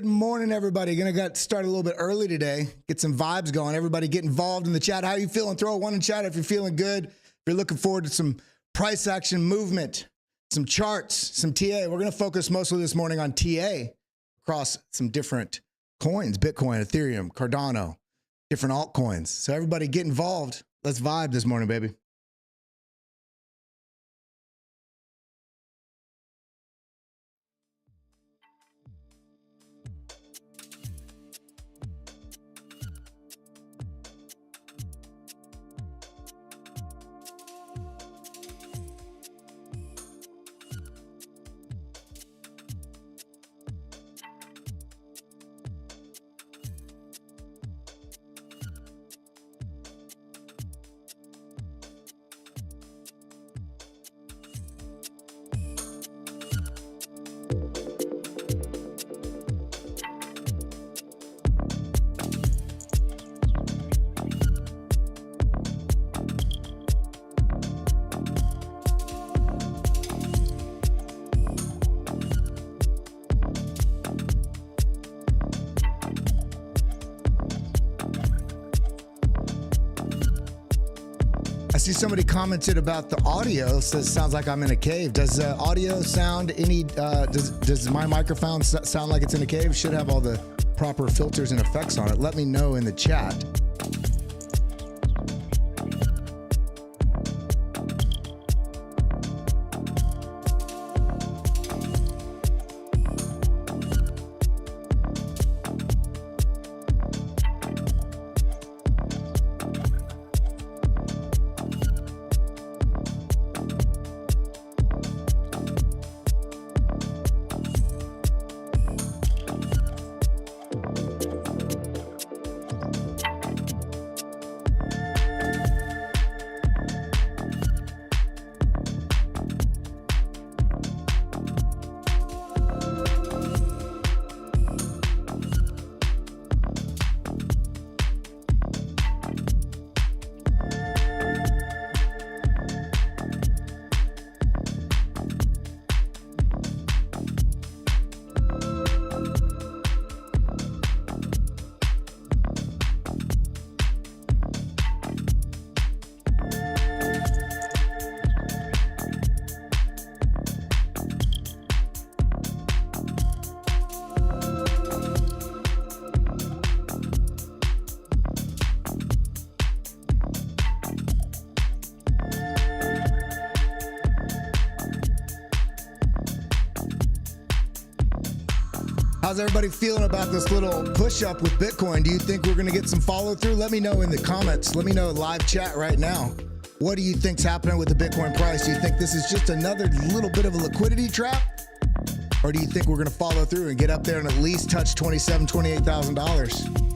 Good morning, everybody. Gonna get started a little bit early today. Get some vibes going. Everybody get involved in the chat. How are you feeling? Throw a one in chat if you're feeling good. If you're looking forward to some price action movement, some charts, some TA. We're gonna focus mostly this morning on TA across some different coins, Bitcoin, Ethereum, Cardano, different altcoins. So everybody get involved. Let's vibe this morning, baby. I see somebody commented about the audio. Says sounds like I'm in a cave. Does audio sound any? Does my microphone sound like it's in a cave? Should have all the proper filters and effects on it. Let me know in the chat. How's everybody feeling about this little push up with Bitcoin? Do you think we're going to get some follow through? Let me know in the comments. Let me know in live chat right now. What do you think's happening with the Bitcoin price? Do you think this is just another little bit of a liquidity trap? Or do you think we're going to follow through and get up there and at least touch $27,000, $28,000?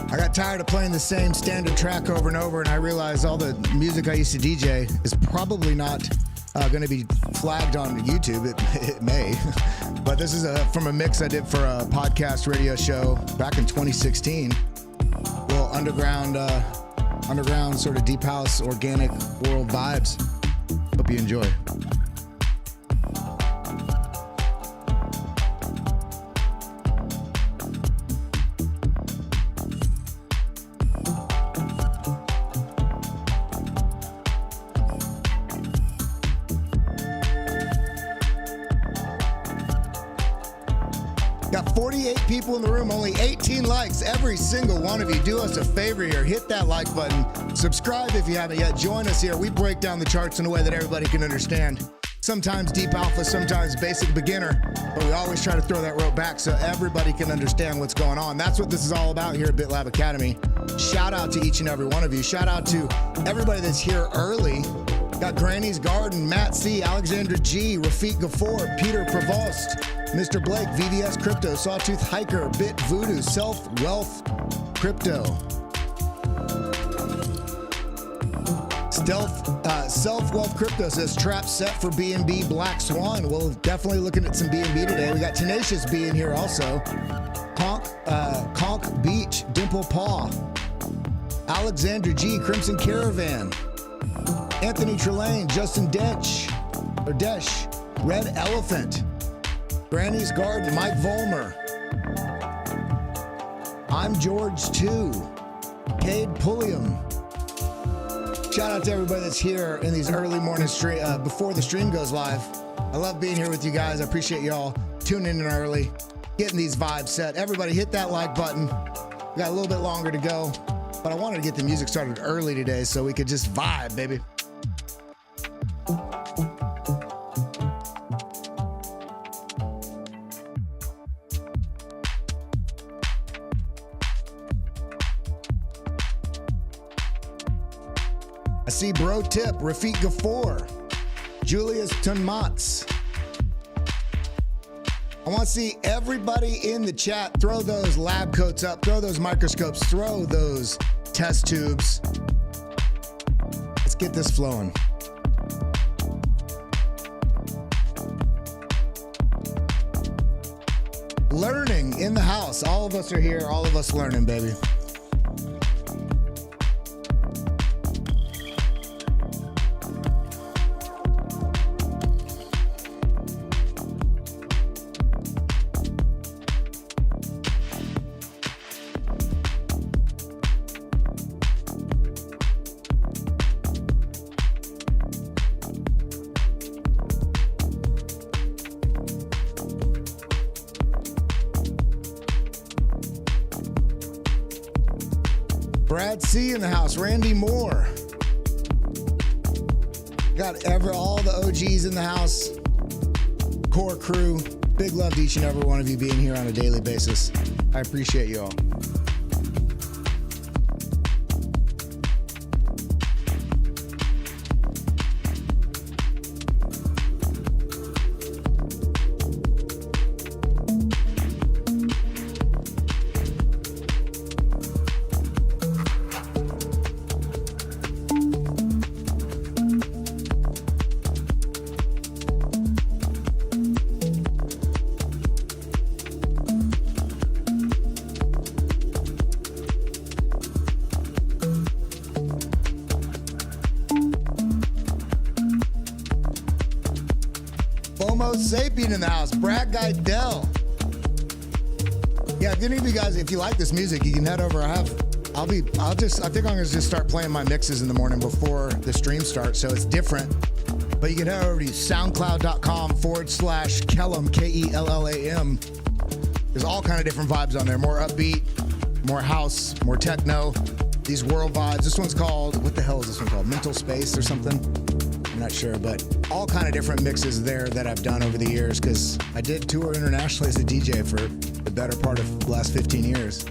I got tired of playing the same standard track over and over, and I realized all the music I used to DJ is probably not going to be flagged on YouTube. It may, but this is from a mix I did for a podcast radio show back in 2016. Little underground sort of deep house, organic world vibes. Hope you enjoy. Got 48 people in the room, only 18 likes. Every single one of you, do us a favor here. Hit that like button. Subscribe if you haven't yet. Join us here. We break down the charts in a way that everybody can understand. Sometimes deep alpha, sometimes basic beginner, but we always try to throw that rope back so everybody can understand what's going on. That's what this is all about here at BitLab Academy. Shout out to each and every one of you. Shout out to everybody that's here early. Got Granny's Garden, Matt C, Alexandra G, Rafiq Gafour, Peter Prevost, Mr. Blake, VVS Crypto, Sawtooth Hiker, Bit Voodoo, Self Wealth Crypto, Self-Wealth Crypto says trap set for BNB Black Swan. We'll definitely looking at some BNB today. We got Tenacious B in here also. Conk Beach, Dimple Paw, Alexander G, Crimson Caravan, Anthony Trelane, Justin Desh, Red Elephant, Granny's Garden, Mike Volmer, I'm George 2, Cade Pulliam. Shout out to everybody that's here in these early morning stream before the stream goes live. I love being here with you guys. I appreciate y'all tuning in early, getting these vibes set. Everybody hit that like button. We got a little bit longer to go, but I wanted to get the music started early today so we could just vibe, baby. I see Bro Tip, Rafiq Ghafour, Julius Tunmatz. I want to see everybody in the chat throw those lab coats up, throw those microscopes, throw those test tubes. Let's get this flowing. Learning in the house. All of us are here. All of us learning, baby. Brad C in the house, Randy Moore. Got all the OGs in the house, core crew. Big love to each and every one of you being here on a daily basis. I appreciate you all. Sapien in the house, Brad Guidell. Yeah, if any of you guys, if you like this music, you can head over. I think I'm gonna just start playing my mixes in the morning before the stream starts, so it's different. But you can head over to soundcloud.com/Kellam, Kellam. There's all kind of different vibes on there. More upbeat, more house, more techno. These world vibes. This one's called, what the hell is this one called? Mental Space or something? I'm not sure, but all kind of different mixes there that I've done over the years because I did tour internationally as a DJ for the better part of the last 15 years.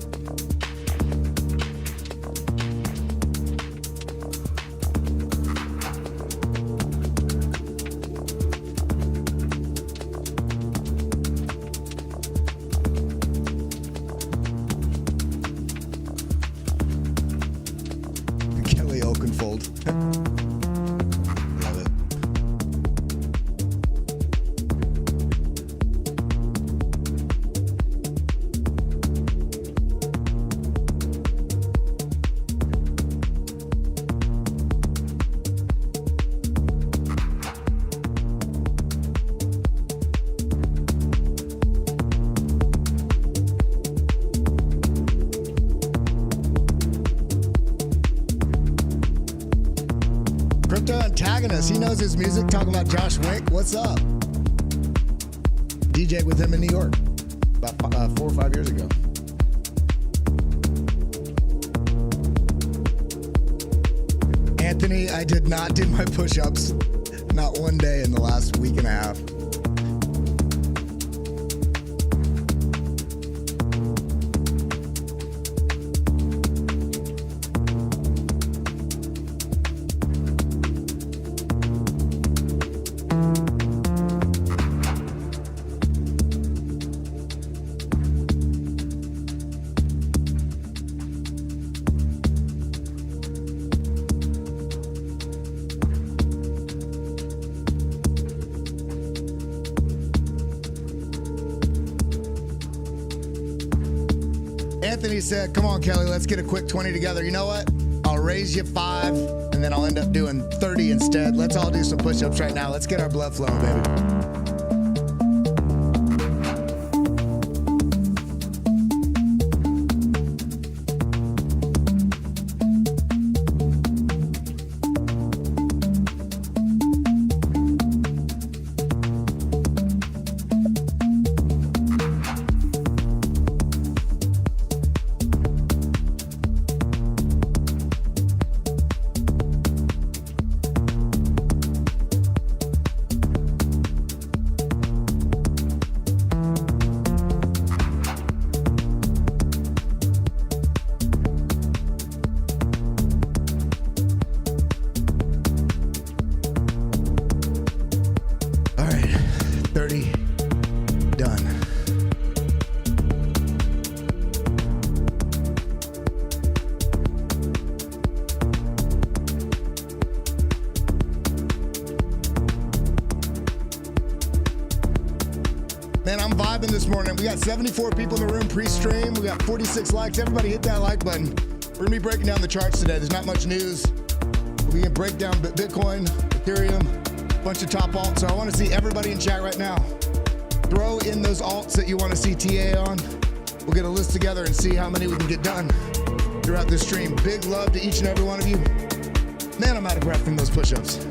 Kelly Oakenfold. He knows his music. Talking about Josh Wink. What's up? DJ with him in New York about 4 or 5 years ago. Anthony, I did not do my push-ups. Not one day in the last week and a half. Anthony said, come on, Kelly, let's get a quick 20 together. You know what? I'll raise you 5, and then I'll end up doing 30 instead. Let's all do some push-ups right now. Let's get our blood flowing, baby. Man, I'm vibing this morning. We got 74 people in the room pre-stream. We got 46 likes. Everybody hit that like button. We're gonna be breaking down the charts today. There's not much news. We can break down Bitcoin, Ethereum, a bunch of top alts. So I wanna see everybody in chat right now. Throw in those alts that you wanna see TA on. We'll get a list together and see how many we can get done throughout this stream. Big love to each and every one of you. Man, I'm out of breath from those push-ups.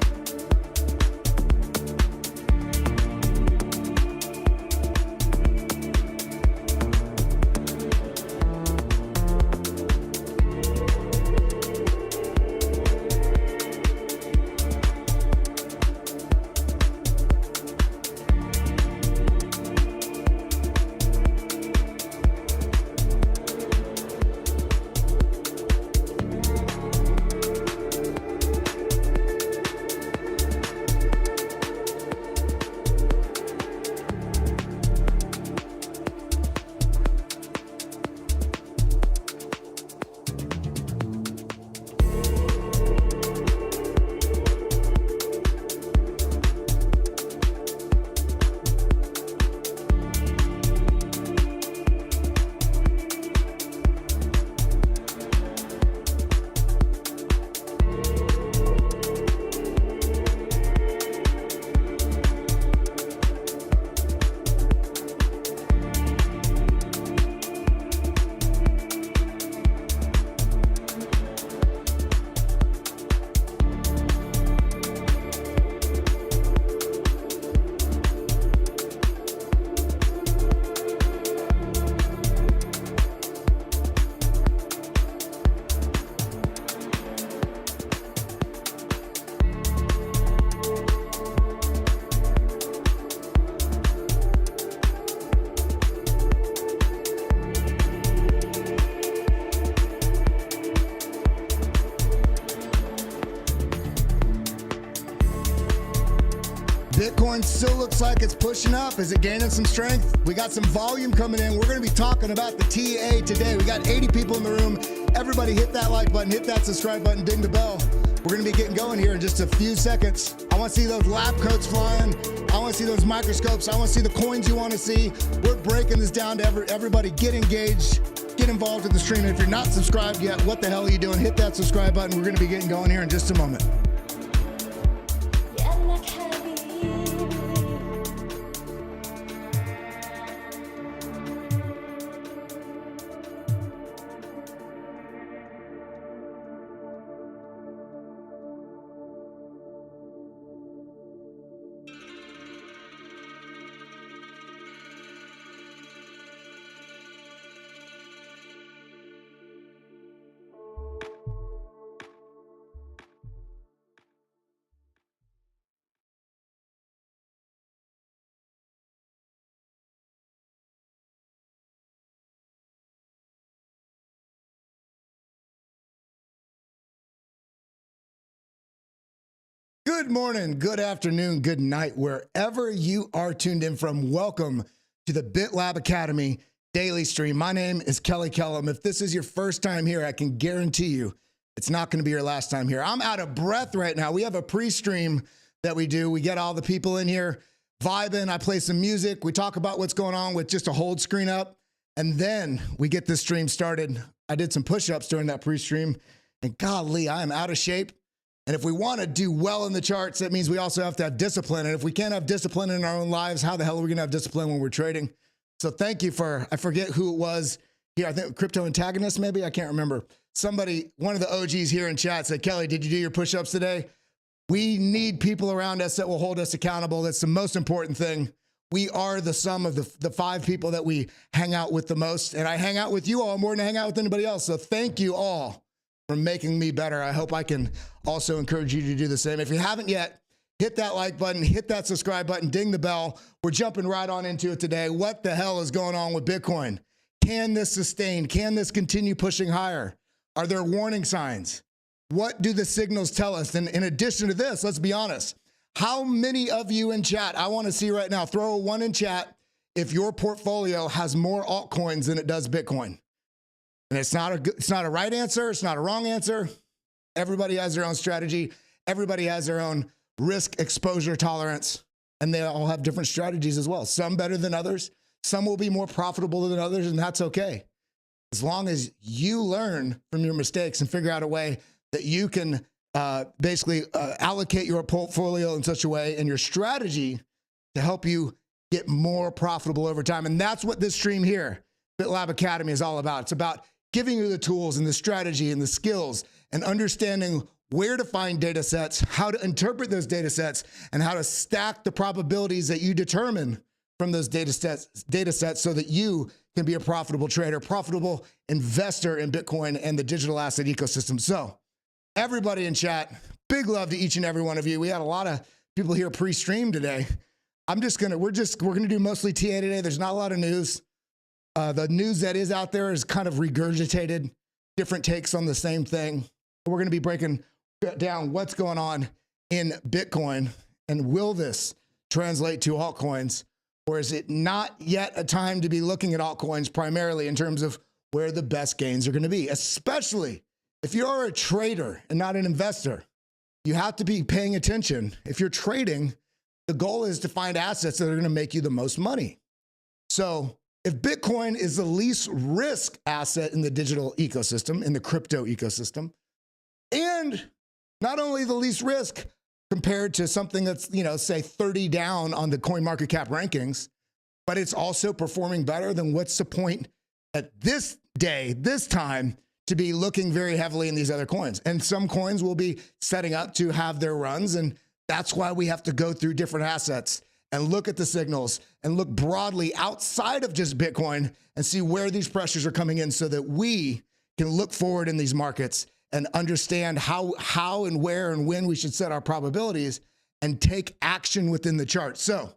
Bitcoin still looks like it's pushing up. Is it gaining some strength? We got some volume coming in. We're going to be talking about the TA today. We got 80 people in the room. Everybody hit that like button, hit that subscribe button, ding the bell. We're going to be getting going here in just a few seconds. I want to see those lab coats flying. I want to see those microscopes. I want to see the coins you want to see. We're breaking this down to everybody. Get engaged. Get involved in the stream. If you're not subscribed yet, what the hell are you doing? Hit that subscribe button. We're going to be getting going here in just a moment. Good morning, good afternoon, good night, wherever you are tuned in from. Welcome to the BitLab Academy daily stream. My name is Kelly Kellam. If this is your first time here, I can guarantee you it's not going to be your last time here. I'm out of breath right now. We have a pre-stream that we do. We get all the people in here vibing. I play some music. We talk about what's going on with just a hold screen up. And then we get this stream started. I did some push-ups during that pre-stream, and golly, I am out of shape. And if we want to do well in the charts, that means we also have to have discipline. And if we can't have discipline in our own lives, how the hell are we going to have discipline when we're trading? So thank you for, I forget who it was here. I think Crypto Antagonist, maybe, I can't remember. Somebody, one of the OGs here in chat said, Kelly, did you do your push-ups today? We need people around us that will hold us accountable. That's the most important thing. We are the sum of the 5 people that we hang out with the most. And I hang out with you all more than I hang out with anybody else. So thank you all for making me better. I hope I can also encourage you to do the same. If you haven't yet, hit that like button, hit that subscribe button, ding the bell. We're jumping right on into it today. What the hell is going on with Bitcoin? Can this sustain? Can this continue pushing higher? Are there warning signs? What do the signals tell us? And in addition to this, let's be honest. How many of you in chat, I want to see right now, throw a 1 in chat if your portfolio has more altcoins than it does Bitcoin. And it's not a right answer. It's not a wrong answer. Everybody has their own strategy. Everybody has their own risk exposure tolerance, and they all have different strategies as well. Some better than others. Some will be more profitable than others, and that's okay. As long as you learn from your mistakes and figure out a way that you can basically allocate your portfolio in such a way and your strategy to help you get more profitable over time. And that's what this stream here, BitLab Academy, is all about. It's about giving you the tools and the strategy and the skills and understanding where to find data sets, how to interpret those data sets, and how to stack the probabilities that you determine from those data sets so that you can be a profitable trader, profitable investor in Bitcoin and the digital asset ecosystem. So everybody in chat, big love to each and every one of you. We had a lot of people here pre-stream today. We're gonna do mostly TA today. There's not a lot of news. The news that is out there is kind of regurgitated, different takes on the same thing. We're going to be breaking down what's going on in Bitcoin, and will this translate to altcoins, or is it not yet a time to be looking at altcoins primarily in terms of where the best gains are going to be, especially if you're a trader and not an investor. You have to be paying attention. If you're trading, the goal is to find assets that are going to make you the most money. So if Bitcoin is the least risk asset in the digital ecosystem, in the crypto ecosystem, and not only the least risk compared to something that's, say 30 down on the coin market cap rankings, but it's also performing better, then what's the point at this day, this time, to be looking very heavily in these other coins? And some coins will be setting up to have their runs, and that's why we have to go through different assets and look at the signals and look broadly outside of just Bitcoin and see where these pressures are coming in so that we can look forward in these markets and understand how and where and when we should set our probabilities and take action within the chart. So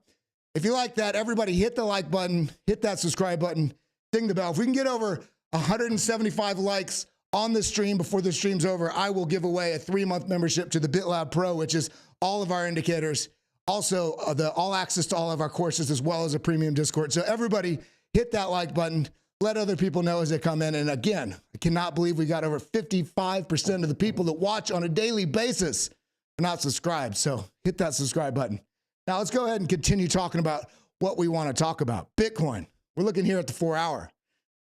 if you like that, everybody hit the like button, hit that subscribe button, ding the bell. If we can get over 175 likes on the stream before the stream's over, I will give away a 3-month membership to the BitLab Pro, which is all of our indicators. Also, the all access to all of our courses, as well as a premium Discord. So everybody hit that like button. Let other people know as they come in. And again, I cannot believe we got over 55% of the people that watch on a daily basis are not subscribed. So hit that subscribe button. Now let's go ahead and continue talking about what we want to talk about. Bitcoin. We're looking here at the 4-hour.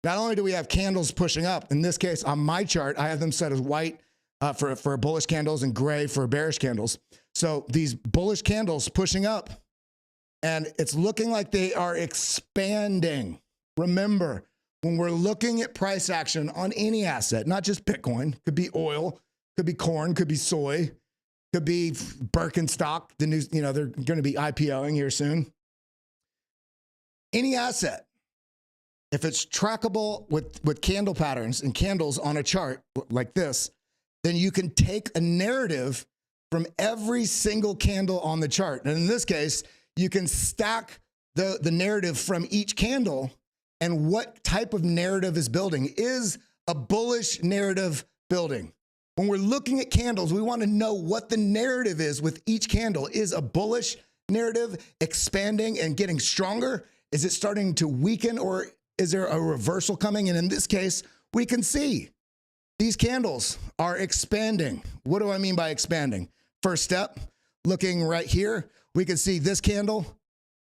Not only do we have candles pushing up, in this case on my chart, I have them set as white for bullish candles and gray for bearish candles. So these bullish candles pushing up, and it's looking like they are expanding. Remember, when we're looking at price action on any asset, not just Bitcoin, could be oil, could be corn, could be soy, could be Birkenstock, the news, they're going to be IPOing here soon. Any asset, if it's trackable with candle patterns and candles on a chart like this, then you can take a narrative from every single candle on the chart. And in this case, you can stack the narrative from each candle and what type of narrative is building. Is a bullish narrative building? When we're looking at candles, we want to know what the narrative is with each candle. Is a bullish narrative expanding and getting stronger? Is it starting to weaken, or is there a reversal coming? And in this case, we can see these candles are expanding. What do I mean by expanding? First step, looking right here, we can see this candle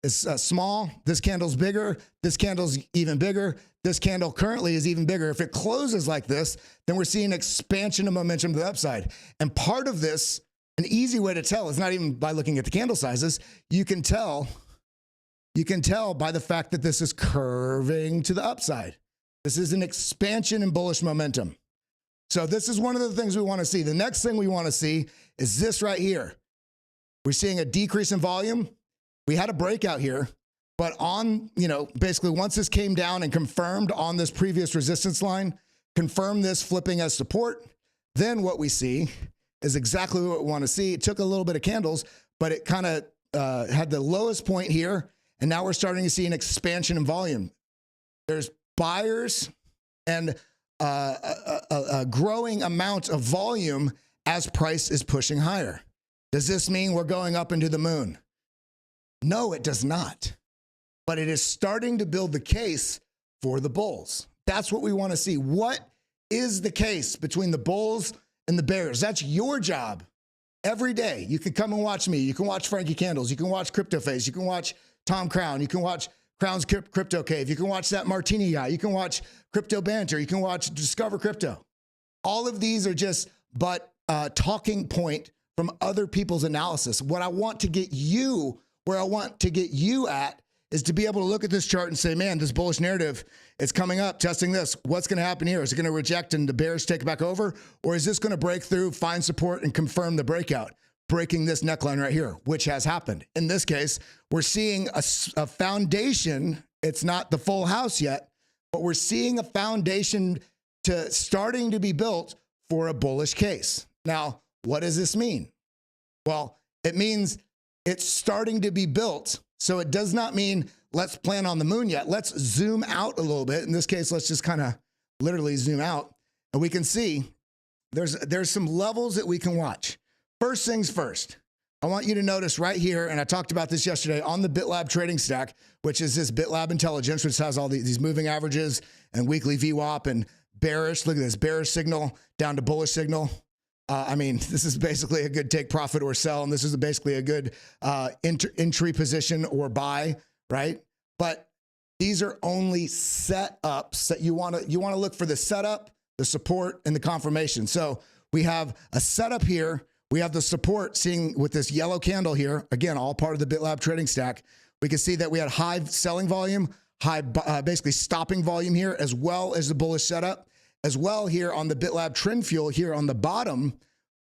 is small, this candle's bigger, this candle's even bigger, this candle currently is even bigger. If it closes like this, then we're seeing expansion of momentum to the upside. And part of this, an easy way to tell, is not even by looking at the candle sizes. You can tell by the fact that this is curving to the upside. This is an expansion in bullish momentum. So this is one of the things we want to see. The next thing we want to see is this right here. We're seeing a decrease in volume. We had a breakout here, but on, basically once this came down and confirmed on this previous resistance line, confirmed this flipping as support, then what we see is exactly what we want to see. It took a little bit of candles, but it kind of had the lowest point here, and now we're starting to see an expansion in volume. There's buyers and a growing amount of volume as price is pushing higher. Does this mean we're going up into the moon? No, it does not. But it is starting to build the case for the bulls. That's what we want to see. What is the case between the bulls and the bears? That's your job. Every day, you can come and watch me. You can watch Frankie Candles. You can watch CryptoFace. You can watch Tom Crown. You can watch Crown's Crypto Cave. You can watch that Martini guy. You can watch Crypto Banter. You can watch Discover Crypto. All of these are just but talking point from other people's analysis. What I want to get you, where I want to get you at, is to be able to look at this chart and say, man, this bullish narrative is coming up, testing this. What's going to happen here? Is it going to reject and the bears take it back over? Or is this going to break through, find support, and confirm the breakout, breaking this neckline right here, which has happened? In this case, we're seeing a foundation. It's not the full house yet, but we're seeing a foundation starting to be built for a bullish case. Now, what does this mean? Well, it means it's starting to be built. So it does not mean let's plan on the moon yet. Let's zoom out a little bit. In this case, let's just kind of literally zoom out, and we can see there's some levels that we can watch. First things first, I want you to notice right here, and I talked about this yesterday on the BitLab trading stack, which is this BitLab intelligence, which has all these moving averages and weekly VWAP and bearish. Look at this bearish signal down to bullish signal. I mean, this is basically a good take profit or sell, and this is basically a good entry position or buy, right? But these are only setups that you want to look for: the setup, the support, and the confirmation. So we have a setup here. We have the support seeing with this yellow candle here. Again, all part of the BitLab trading stack. We can see that we had high selling volume, high basically stopping volume here, as well as the bullish setup. As well here on the BitLab trend fuel here on the bottom,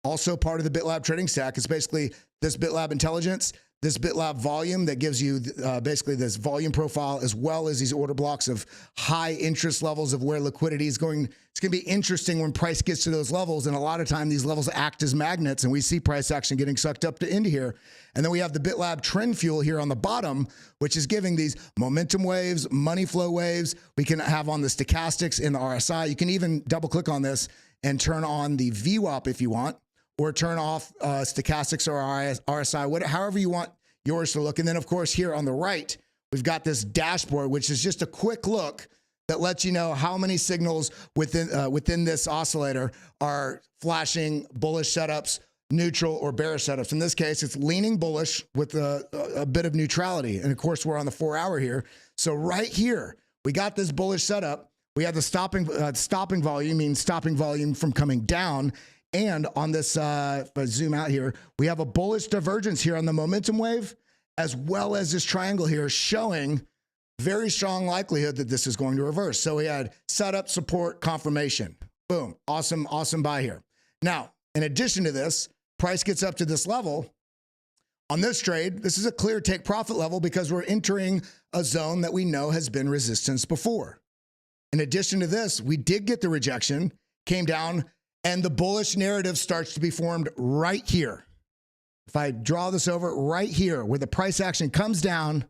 also part of the BitLab trading stack. It's basically this BitLab intelligence, this BitLab volume that gives you basically this volume profile, as well as these order blocks of high interest levels of where liquidity is going. It's going to be interesting when price gets to those levels. And a lot of time these levels act as magnets, and we see price action getting sucked up into here. And then we have the BitLab trend fuel here on the bottom, which is giving these momentum waves, money flow waves. We can have on the stochastics in the RSI. You can even double click on this and turn on the VWAP if you want, or turn off stochastics or RSI, however you want yours to look. And then, of course, here on the right, we've got this dashboard, which is just a quick look that lets you know how many signals within this oscillator are flashing bullish setups, neutral, or bearish setups. In this case, it's leaning bullish with a bit of neutrality. And, of course, we're on the 4-hour here. So right here, we got this bullish setup. We have the stopping volume, means stopping volume from coming down. And on this, if I zoom out here, we have a bullish divergence here on the momentum wave, as well as this triangle here showing very strong likelihood that this is going to reverse. So we had setup, support, confirmation. Boom. Awesome, awesome buy here. Now, in addition to this, price gets up to this level. On this trade, this is a clear take profit level because we're entering a zone that we know has been resistance before. In addition to this, we did get the rejection, came down, and the bullish narrative starts to be formed right here. If I draw this over right here, where the price action comes down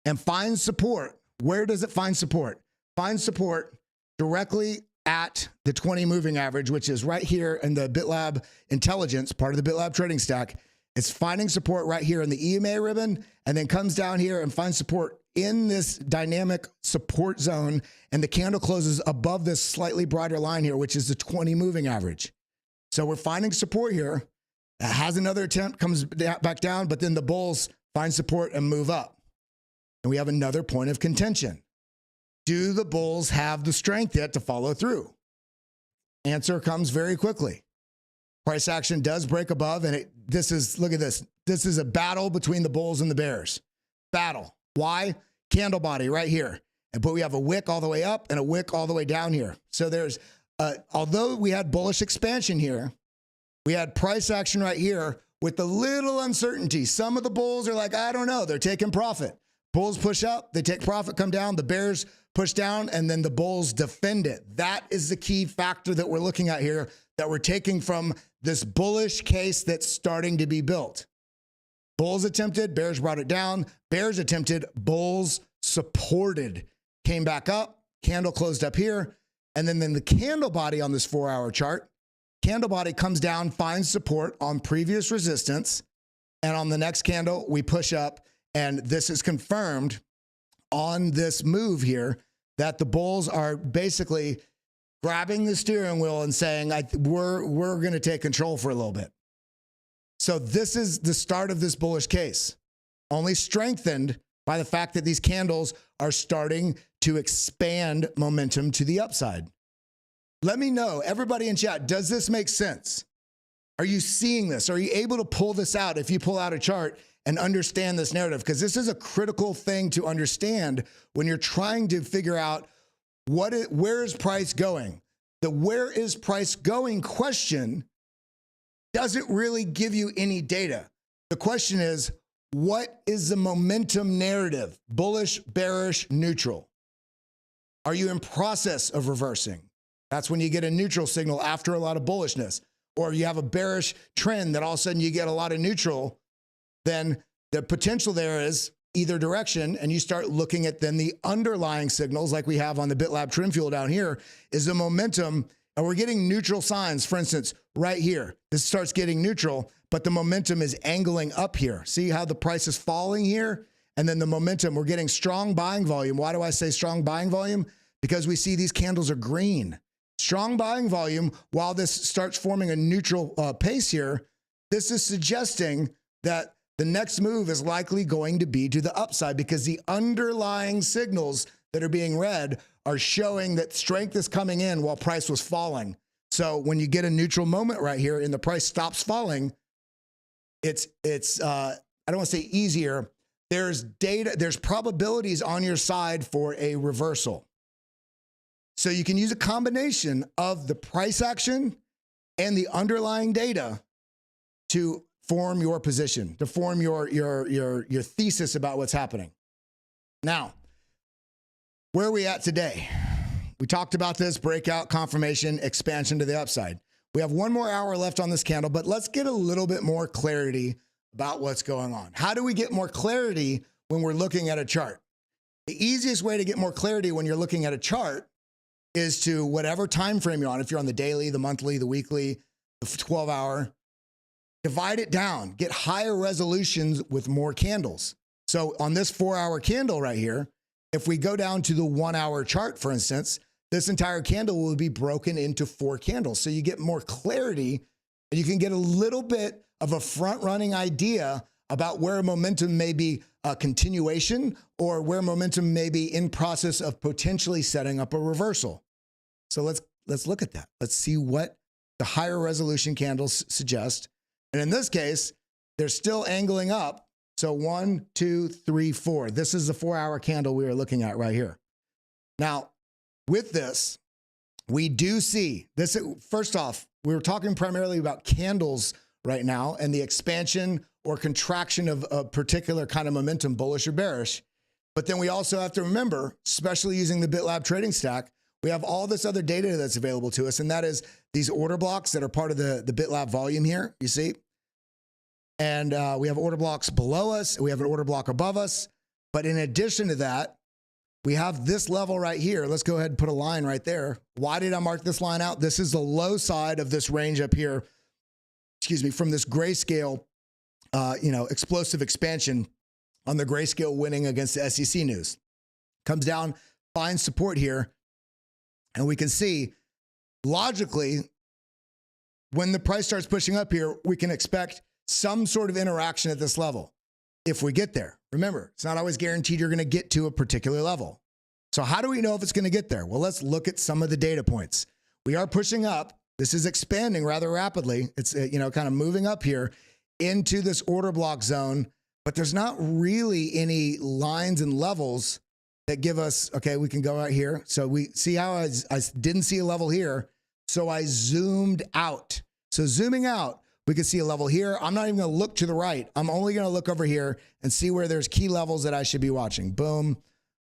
and finds support, where does it find support? Finds support directly at the 20 moving average, which is right here in the BitLab intelligence, part of the BitLab trading stack. It's finding support right here in the EMA ribbon, and then comes down here and finds support in this dynamic support zone, and the candle closes above this slightly brighter line here, which is the 20 moving average. So we're finding support here. It has another attempt, comes back down, but then the bulls find support and move up. And we have another point of contention. Do the bulls have the strength yet to follow through? Answer comes very quickly. Price action does break above, and look at this. This is a battle between the bulls and the bears. Battle. Why? Candle body right here. But we have a wick all the way up and a wick all the way down here. So there's, although we had bullish expansion here, we had price action right here with the little uncertainty. Some of the bulls are like, I don't know, they're taking profit. Bulls push up, they take profit, come down, the bears push down, and then the bulls defend it. That is the key factor that we're looking at here, that we're taking from this bullish case that's starting to be built. Bulls attempted, bears brought it down. Bears attempted, bulls supported. Came back up, candle closed up here, and then the candle body on this 4-hour chart, candle body comes down, finds support on previous resistance, and on the next candle, we push up, and this is confirmed on this move here that the bulls are basically grabbing the steering wheel and saying, we're going to take control for a little bit. So this is the start of this bullish case, only strengthened by the fact that these candles are starting to expand momentum to the upside. Let me know, everybody in chat, does this make sense? Are you seeing this? Are you able to pull this out if you pull out a chart and understand this narrative? Because this is a critical thing to understand when you're trying to figure out where is price going. The where is price going question doesn't really give you any data. The question is, what is the momentum narrative? Bullish, bearish, neutral. Are you in process of reversing? That's when you get a neutral signal after a lot of bullishness. Or you have a bearish trend that all of a sudden you get a lot of neutral, then the potential there is either direction, and you start looking at then the underlying signals like we have on the BitLab Trend Fuel down here is the momentum, and we're getting neutral signs. For instance, right here, this starts getting neutral, but the momentum is angling up here. See how the price is falling here? And then the momentum, we're getting strong buying volume. Why do I say strong buying volume? Because we see these candles are green. Strong buying volume, while this starts forming a neutral pace here, this is suggesting that the next move is likely going to be to the upside because the underlying signals that are being read are showing that strength is coming in while price was falling. So when you get a neutral moment right here and the price stops falling, it's I don't want to say easier. There's data, there's probabilities on your side for a reversal. So you can use a combination of the price action and the underlying data to form your position, to form your thesis about what's happening. Now, where are we at today? We talked about this breakout, confirmation, expansion to the upside. We have one more hour left on this candle, but let's get a little bit more clarity about what's going on. How do we get more clarity when we're looking at a chart? The easiest way to get more clarity when you're looking at a chart is to whatever time frame you're on. If you're on the daily, the monthly, the weekly, the 12-hour, divide it down, get higher resolutions with more candles. So on this 4-hour candle right here, if we go down to the 1-hour chart, for instance, this entire candle will be broken into 4 candles. So you get more clarity and you can get a little bit of a front-running idea about where momentum may be a continuation or where momentum may be in process of potentially setting up a reversal. So let's look at that. Let's see what the higher resolution candles suggest. And in this case, they're still angling up. So 1, 2, 3, 4. This is the 4-hour candle we are looking at right here. Now, with this, we do see this. First off, we were talking primarily about candles right now and the expansion or contraction of a particular kind of momentum, bullish or bearish. But then we also have to remember, especially using the BitLab trading stack, we have all this other data that's available to us, and that is these order blocks that are part of the BitLab volume here, you see? And we have order blocks below us, we have an order block above us. But in addition to that, we have this level right here. Let's go ahead and put a line right there. Why did I mark this line out? This is the low side of this range up here, excuse me, from this grayscale, explosive expansion on the grayscale winning against the SEC news. Comes down, finds support here, and we can see logically when the price starts pushing up here, we can expect some sort of interaction at this level if we get there. Remember, it's not always guaranteed you're going to get to a particular level. So how do we know if it's going to get there? Well, let's look at some of the data points. We are pushing up. This is expanding rather rapidly. It's, kind of moving up here into this order block zone, but there's not really any lines and levels that give us, okay, we can go right here. So we see how I didn't see a level here. So I zoomed out. So zooming out, we can see a level here. I'm not even going to look to the right. I'm only going to look over here and see where there's key levels that I should be watching. Boom.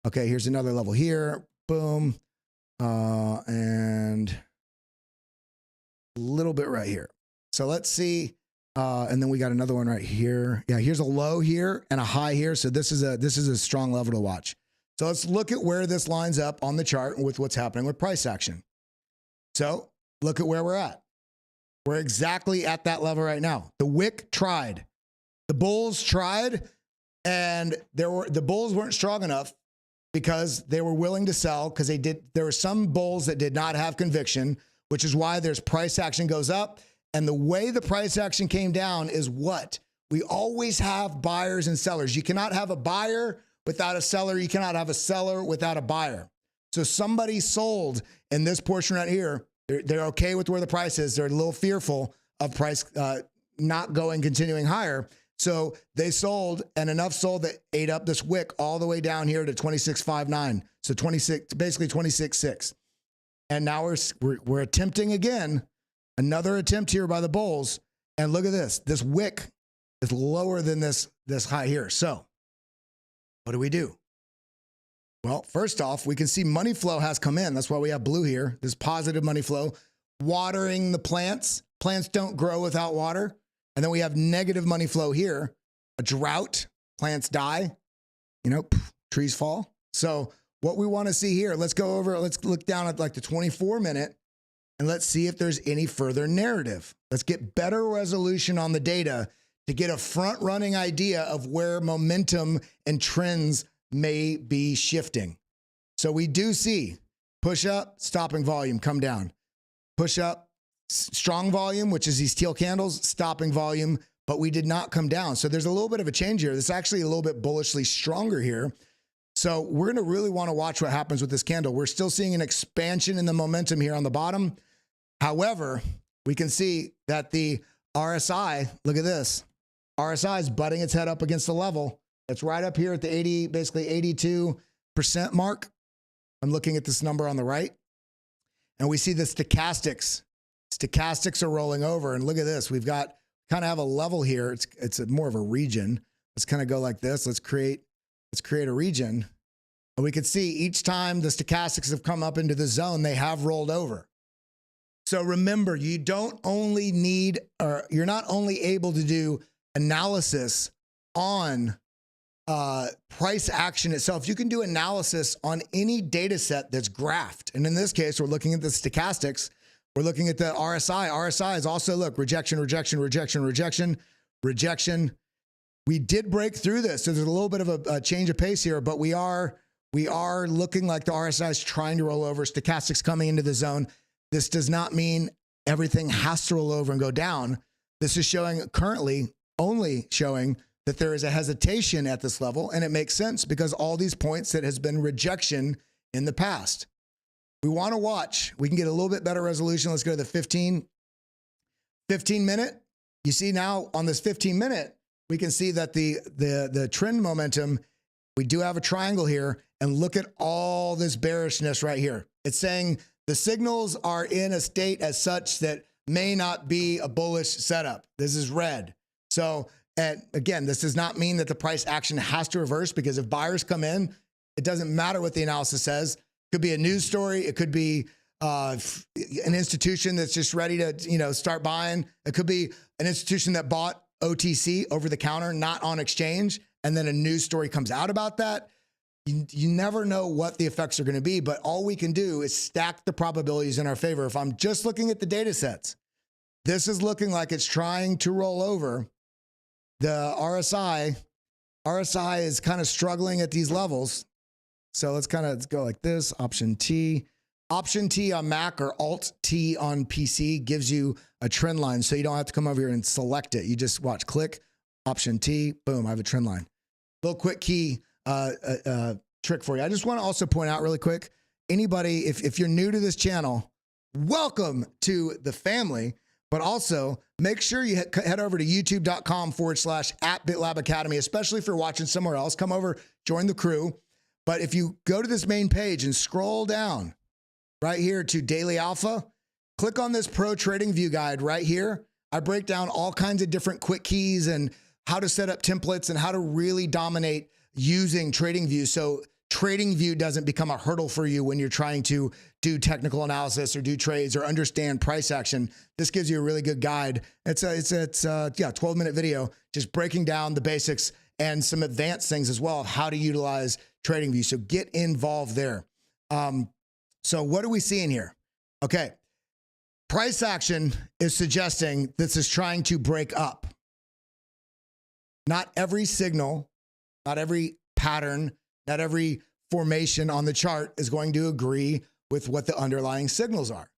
Okay, here's another level here. Boom. And a little bit right here. So let's see. And then we got another one right here. Yeah, here's a low here and a high here. So this is a strong level to watch. So let's look at where this lines up on the chart with what's happening with price action. So look at where we're at. We're exactly at that level right now. The wick tried. The bulls tried, and the bulls weren't strong enough because they were willing to sell because there were some bulls that did not have conviction, which is why there's price action goes up. And the way the price action came down is what? We always have buyers and sellers. You cannot have a buyer without a seller. You cannot have a seller without a buyer. So somebody sold in this portion right here. They're okay with where the price is. They're a little fearful of price not continuing higher. So they sold, and enough sold that ate up this wick all the way down here to 26.59. So 26, basically 26.6. And now we're attempting again, another attempt here by the bulls. And look at this. This wick is lower than this high here. So what do we do? Well, first off, we can see money flow has come in. That's why we have blue here. This positive money flow, watering the plants. Plants don't grow without water. And then we have negative money flow here, a drought, plants die, trees fall. So what we want to see here, let's look down at like the 24-minute and let's see if there's any further narrative. Let's get better resolution on the data to get a front-running idea of where momentum and trends may be shifting. So we do see push up, stopping volume, come down. Push up, strong volume, which is these teal candles, stopping volume, but we did not come down. So there's a little bit of a change here. This is actually a little bit bullishly stronger here. So we're going to really want to watch what happens with this candle. We're still seeing an expansion in the momentum here on the bottom. However, we can see that the RSI, look at this. RSI is butting its head up against the level. It's right up here at the basically 82% mark. I'm looking at this number on the right. And we see the stochastics. Stochastics are rolling over. And look at this. We've got kind of have a level here. It's more of a region. Let's kind of go like this. Let's create a region. And we can see each time the stochastics have come up into the zone, they have rolled over. So remember, you don't only need, or you're not only able to do analysis on price action itself. You can do analysis on any data set that's graphed. And in this case, we're looking at the stochastics. We're looking at the RSI. RSI is also, look, rejection, rejection, rejection, rejection, rejection. We did break through this. So there's a little bit of a change of pace here, but we are looking like the RSI is trying to roll over. Stochastics coming into the zone. This does not mean everything has to roll over and go down. This is showing currently only showing that there is a hesitation at this level, and it makes sense because all these points that has been rejection in the past. We want to watch. We can get a little bit better resolution. Let's go to the 15 minute. You see now on this 15 minute, we can see that the trend momentum, we do have a triangle here, and look at all this bearishness right here. It's saying the signals are in a state as such that may not be a bullish setup. This is red. So, and again, this does not mean that the price action has to reverse, because if buyers come in, it doesn't matter what the analysis says. It could be a news story. It could be an institution that's just ready to start buying. It could be an institution that bought OTC, over the counter, not on exchange, and then a news story comes out about that. You never know what the effects are going to be, but all we can do is stack the probabilities in our favor. If I'm just looking at the data sets, this is looking like it's trying to roll over. The RSI is kind of struggling at these levels. So let's go like this. Option T on Mac or Alt T on PC gives you a trend line. So you don't have to come over here and select it. You just watch, click, Option T, boom, I have a trend line. Little quick key trick for you. I just want to also point out really quick, anybody, if you're new to this channel, welcome to the family, but also make sure you head over to youtube.com/@BitLab Academy, especially if you're watching somewhere else. Come over, join the crew. But if you go to this main page and scroll down right here to Daily Alpha, click on this Pro Trading View guide right here. I break down all kinds of different quick keys and how to set up templates and how to really dominate using TradingView so TradingView doesn't become a hurdle for you when you're trying to do technical analysis or do trades or understand price action. This gives you a really good guide. It's a 12-minute video just breaking down the basics and some advanced things as well of how to utilize TradingView. So get involved there. So what are we seeing here? Okay. Price action is suggesting this is trying to break up. Not every signal, not every pattern, not every formation on the chart is going to agree with what the underlying signals are.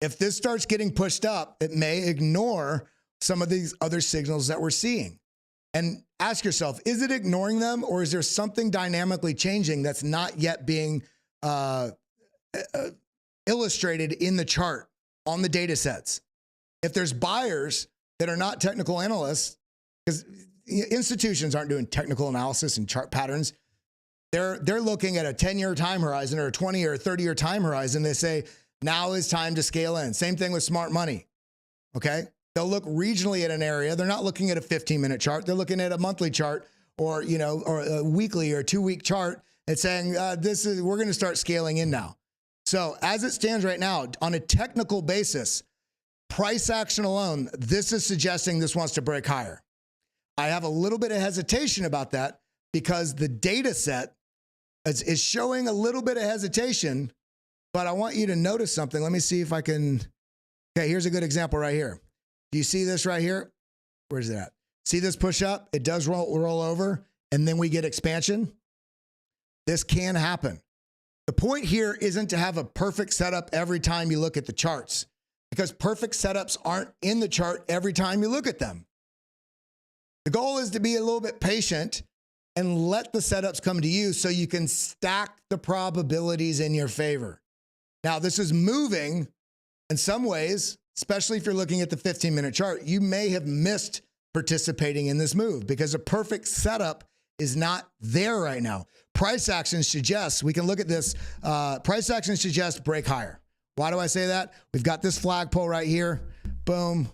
If this starts getting pushed up, it may ignore some of these other signals that we're seeing. And ask yourself, is it ignoring them, or is there something dynamically changing that's not yet being illustrated in the chart on the data sets? If there's buyers that are not technical analysts, because institutions aren't doing technical analysis and chart patterns, they're looking at a 10-year time horizon or a 20 or 30-year time horizon. They say, now is time to scale in. Same thing with smart money, okay? They'll look regionally at an area. They're not looking at a 15-minute chart. They're looking at a monthly chart or, or a weekly or 2-week chart and saying, we're going to start scaling in now. So as it stands right now, on a technical basis, price action alone, this is suggesting this wants to break higher. I have a little bit of hesitation about that because the data set is showing a little bit of hesitation, but I want you to notice something. Let me see if I can. Okay, here's a good example right here. Do you see this right here? Where's it at? See this push up? It does roll over, and then we get expansion. This can happen. The point here isn't to have a perfect setup every time you look at the charts, because perfect setups aren't in the chart every time you look at them. The goal is to be a little bit patient and let the setups come to you so you can stack the probabilities in your favor. Now, this is moving in some ways, especially if you're looking at the 15-minute chart. You may have missed participating in this move because a perfect setup is not there right now. Price action suggests, we can look at this, price action suggests break higher. Why do I say that? We've got this flagpole right here. Boom.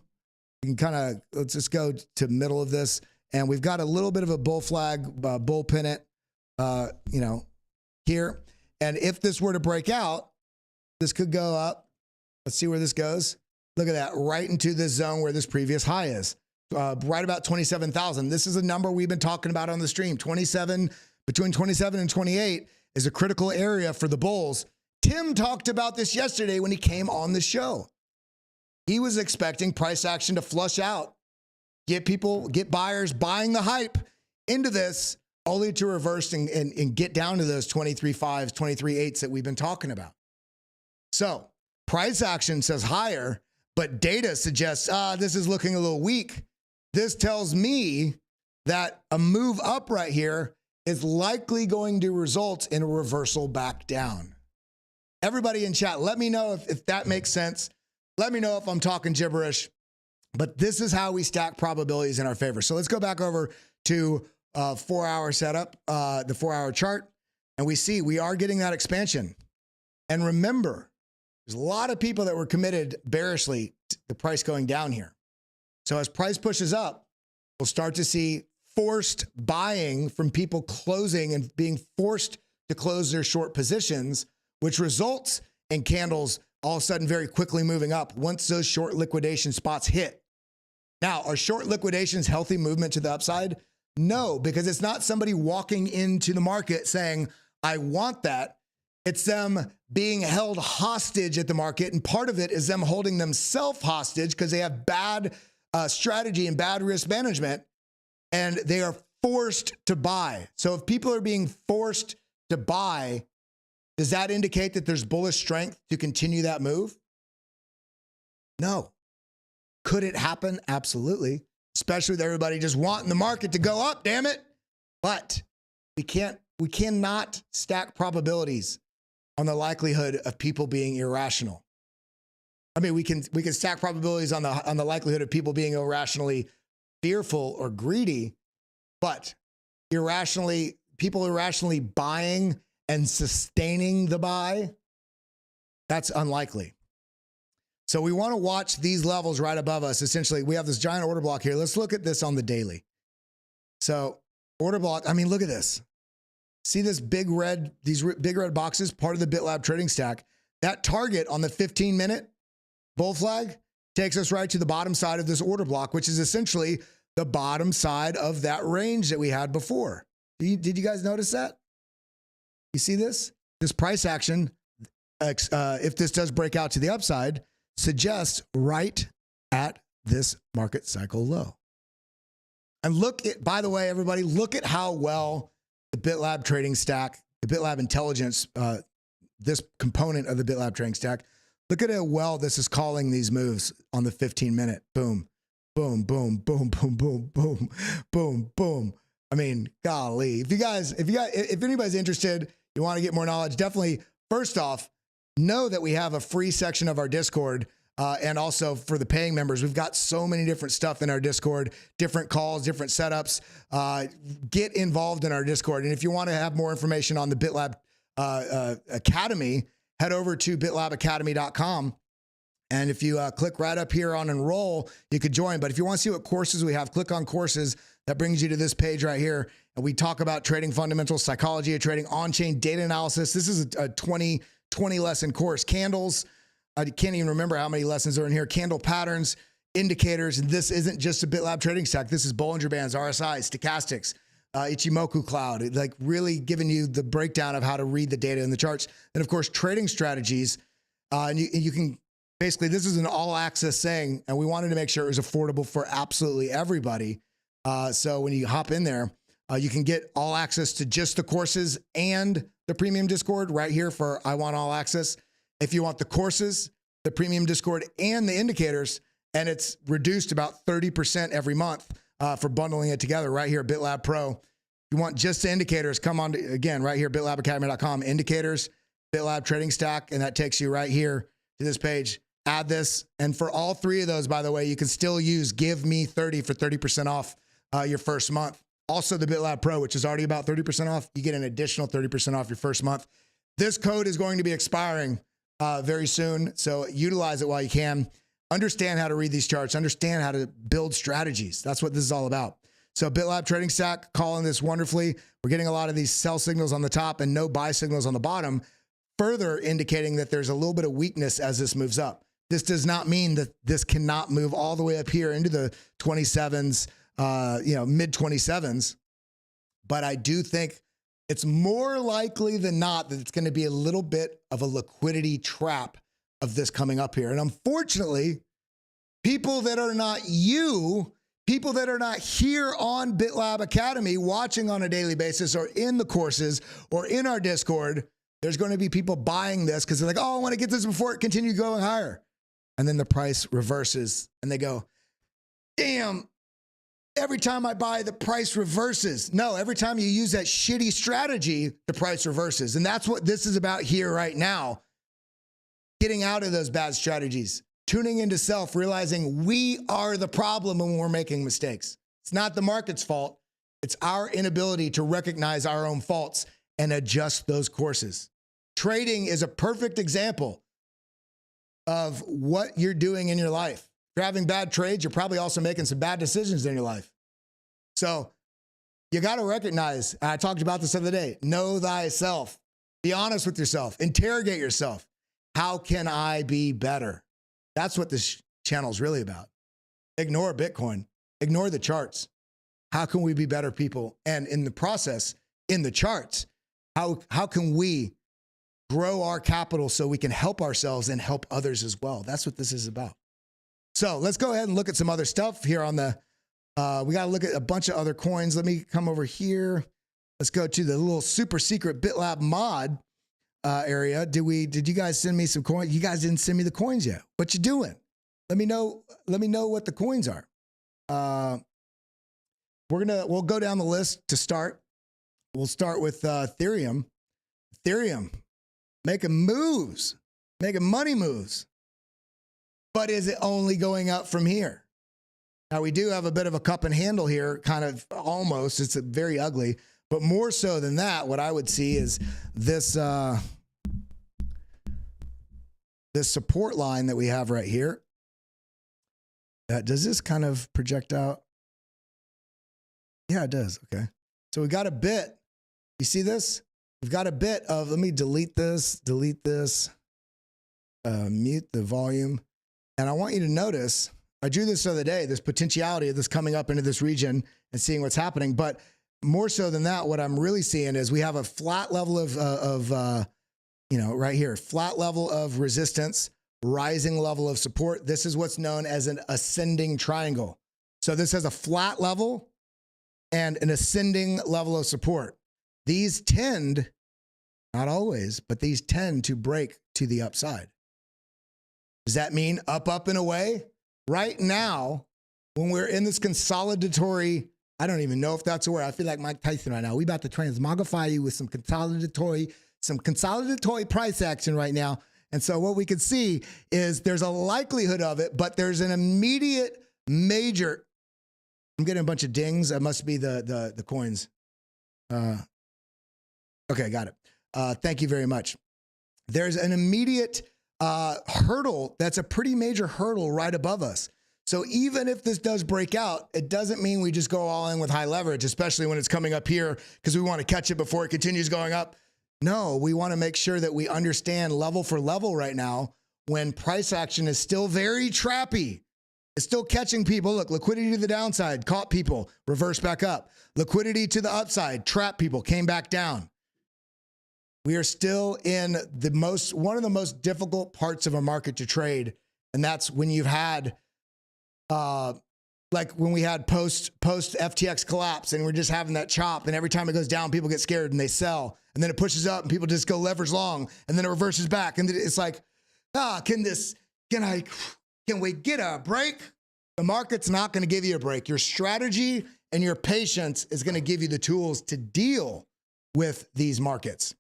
You can kind of, let's just go to middle of this. And we've got a little bit of a bull flag, bull pennant, here. And if this were to break out, this could go up. Let's see where this goes. Look at that, right into this zone where this previous high is, right about 27,000. This is a number we've been talking about on the stream. Between 27 and 28 is a critical area for the bulls. Tim talked about this yesterday when he came on the show. He was expecting price action to flush out, get buyers buying the hype into this, only to reverse and get down to those 23.5s, 23.8s that we've been talking about. So price action says higher, but data suggests, this is looking a little weak. This tells me that a move up right here is likely going to result in a reversal back down. Everybody in chat, let me know if that makes sense. Let me know if I'm talking gibberish, but this is how we stack probabilities in our favor. So let's go back over to 4-hour setup, the 4-hour chart, and we see we are getting that expansion. And remember, there's a lot of people that were committed bearishly to the price going down here. So as price pushes up, we'll start to see forced buying from people closing and being forced to close their short positions, which results in candles all of a sudden very quickly moving up once those short liquidation spots hit. Now, are short liquidations healthy movement to the upside? No, because it's not somebody walking into the market saying, I want that. It's them being held hostage at the market. And part of it is them holding themselves hostage because they have bad strategy and bad risk management, and they are forced to buy. So if people are being forced to buy, does that indicate that there's bullish strength to continue that move? No. Could it happen? Absolutely. Especially with everybody just wanting the market to go up, damn it. But we can't we cannot stack probabilities on the likelihood of people being irrational. I mean, we can stack probabilities on the likelihood of people being irrationally fearful or greedy, but people irrationally buying and sustaining the buy, that's unlikely. So we want to watch these levels right above us. Essentially, we have this giant order block here. Let's look at this on the daily. So order block, I mean, look at this. See this these big red boxes, part of the BitLab trading stack. That target on the 15-minute bull flag takes us right to the bottom side of this order block, which is essentially the bottom side of that range that we had before. Did you guys notice that? You see this? This price action, if this does break out to the upside, suggests right at this market cycle low. And look at, by the way, everybody, look at how well the BitLab trading stack, the BitLab intelligence, this component of the BitLab trading stack, look at how well this is calling these moves on the 15-minute. Boom, boom, boom, boom, boom, boom, boom, boom, boom. I mean, golly, if anybody's interested, you want to get more knowledge, definitely, first off, know that we have a free section of our Discord. And also for the paying members, we've got so many different stuff in our Discord, different calls, different setups. Get involved in our Discord. And if you want to have more information on the BitLab Academy, head over to bitlabacademy.com. And if you click right up here on enroll, you could join. But if you want to see what courses we have, click on courses. That brings you to this page right here. And we talk about trading fundamentals, psychology of trading, on-chain data analysis. This is a 20 lesson course. Candles. I can't even remember how many lessons are in here. Candle patterns, indicators. And this isn't just a BitLab trading stack. This is Bollinger Bands, RSI, stochastics, Ichimoku cloud, like really giving you the breakdown of how to read the data in the charts. And of course, trading strategies. And you can basically, this is an all access thing. And we wanted to make sure it was affordable for absolutely everybody. So when you hop in there, you can get all access to just the courses and the premium Discord right here for I Want All Access. If you want the courses, the premium Discord, and the indicators, and it's reduced about 30% every month for bundling it together right here at BitLab Pro. If you want just the indicators, come on to, again, right here, bitlabacademy.com, indicators, BitLab trading stack, and that takes you right here to this page. Add this, and for all three of those, by the way, you can still use Give Me 30 for 30% off your first month. Also the BitLab Pro, which is already about 30% off, you get an additional 30% off your first month. This code is going to be expiring very soon, so utilize it while you can. Understand how to read these charts. Understand how to build strategies. That's what this is all about. So BitLab Trading Stack, calling this wonderfully. We're getting a lot of these sell signals on the top and no buy signals on the bottom, further indicating that there's a little bit of weakness as this moves up. This does not mean that this cannot move all the way up here into the 27s, mid 27s. But I do think it's more likely than not that it's going to be a little bit of a liquidity trap of this coming up here. And unfortunately, people that are not you, people that are not here on BitLab Academy watching on a daily basis or in the courses or in our Discord, there's going to be people buying this because they're like, oh, I want to get this before it continues going higher. And then the price reverses and they go, damn, every time I buy, the price reverses. No, every time you use that shitty strategy, the price reverses. And that's what this is about here right now. Getting out of those bad strategies, tuning into self, realizing we are the problem when we're making mistakes. It's not the market's fault. It's our inability to recognize our own faults and adjust those courses. Trading is a perfect example of what you're doing in your life. If you're having bad trades, you're probably also making some bad decisions in your life. So you got to recognize, and I talked about this the other day, know thyself. Be honest with yourself. Interrogate yourself. How can I be better? That's what this channel is really about. Ignore Bitcoin. Ignore the charts. How can we be better people? And in the process, in the charts, how can we grow our capital so we can help ourselves and help others as well? That's what this is about. So let's go ahead and look at some other stuff here on the, we got to look at a bunch of other coins. Let me come over here. Let's go to the little super secret BitLab mod area. Did you guys send me some coins? You guys didn't send me the coins yet. What you doing? Let me know what the coins are. We'll go down the list to start. We'll start with Ethereum. Ethereum making moves, making money moves. But is it only going up from here? Now, we do have a bit of a cup and handle here, kind of almost. It's very ugly. But more so than that, what I would see is this, this support line that we have right here. Does this kind of project out? Yeah, it does. Okay. So we got a bit. You see this? We've got a bit of, let me delete this, mute the volume. And I want you to notice, I drew this the other day, this potentiality of this coming up into this region and seeing what's happening. But more so than that, what I'm really seeing is we have a flat level of right here, flat level of resistance, rising level of support. This is what's known as an ascending triangle. So this has a flat level and an ascending level of support. These tend, not always, but these tend to break to the upside. Does that mean up, up, and away? Right now, when we're in this consolidatory, I don't even know if that's a word. I feel like Mike Tyson right now. We about to transmogrify you with some consolidatory price action right now. And so what we can see is there's a likelihood of it, but there's an immediate major. I'm getting a bunch of dings. That must be the coins. Okay, got it. Thank you very much. There's an immediate hurdle that's a pretty major hurdle right above us. So even if this does break out, it doesn't mean we just go all in with high leverage, especially when it's coming up here because we want to catch it before it continues going up. No, we want to make sure that we understand level for level right now when price action is still very trappy. It's still catching people. Look, liquidity to the downside, caught people, reversed back up. Liquidity to the upside, trapped people, came back down. We are still in one of the most difficult parts of a market to trade. And that's when you've had, like when we had post FTX collapse and we're just having that chop. And every time it goes down, people get scared and they sell. And then it pushes up and people just go leverage long. And then it reverses back. And it's like, can we get a break? The market's not going to give you a break. Your strategy and your patience is going to give you the tools to deal with these markets.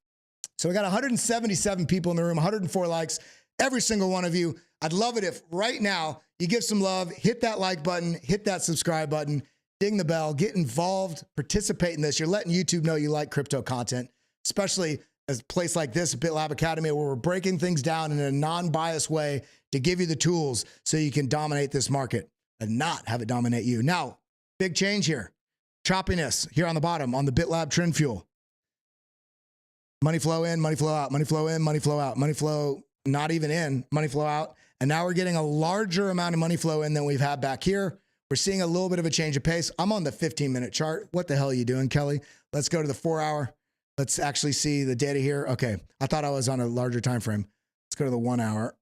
So we got 177 people in the room, 104 likes, every single one of you. I'd love it if right now you give some love, hit that like button, hit that subscribe button, ding the bell, get involved, participate in this. You're letting YouTube know you like crypto content, especially a place like this, BitLab Academy, where we're breaking things down in a non-biased way to give you the tools so you can dominate this market and not have it dominate you. Now, big change here. Choppiness here on the bottom on the BitLab Trend Fuel. Money flow in, money flow out, money flow in, money flow out, money flow not even in, money flow out. And now we're getting a larger amount of money flow in than we've had back here. We're seeing a little bit of a change of pace. I'm on the 15-minute chart. What the hell are you doing, Kelly? Let's go to the 4-hour. Let's actually see the data here. Okay, I thought I was on a larger time frame. Let's go to the 1 hour.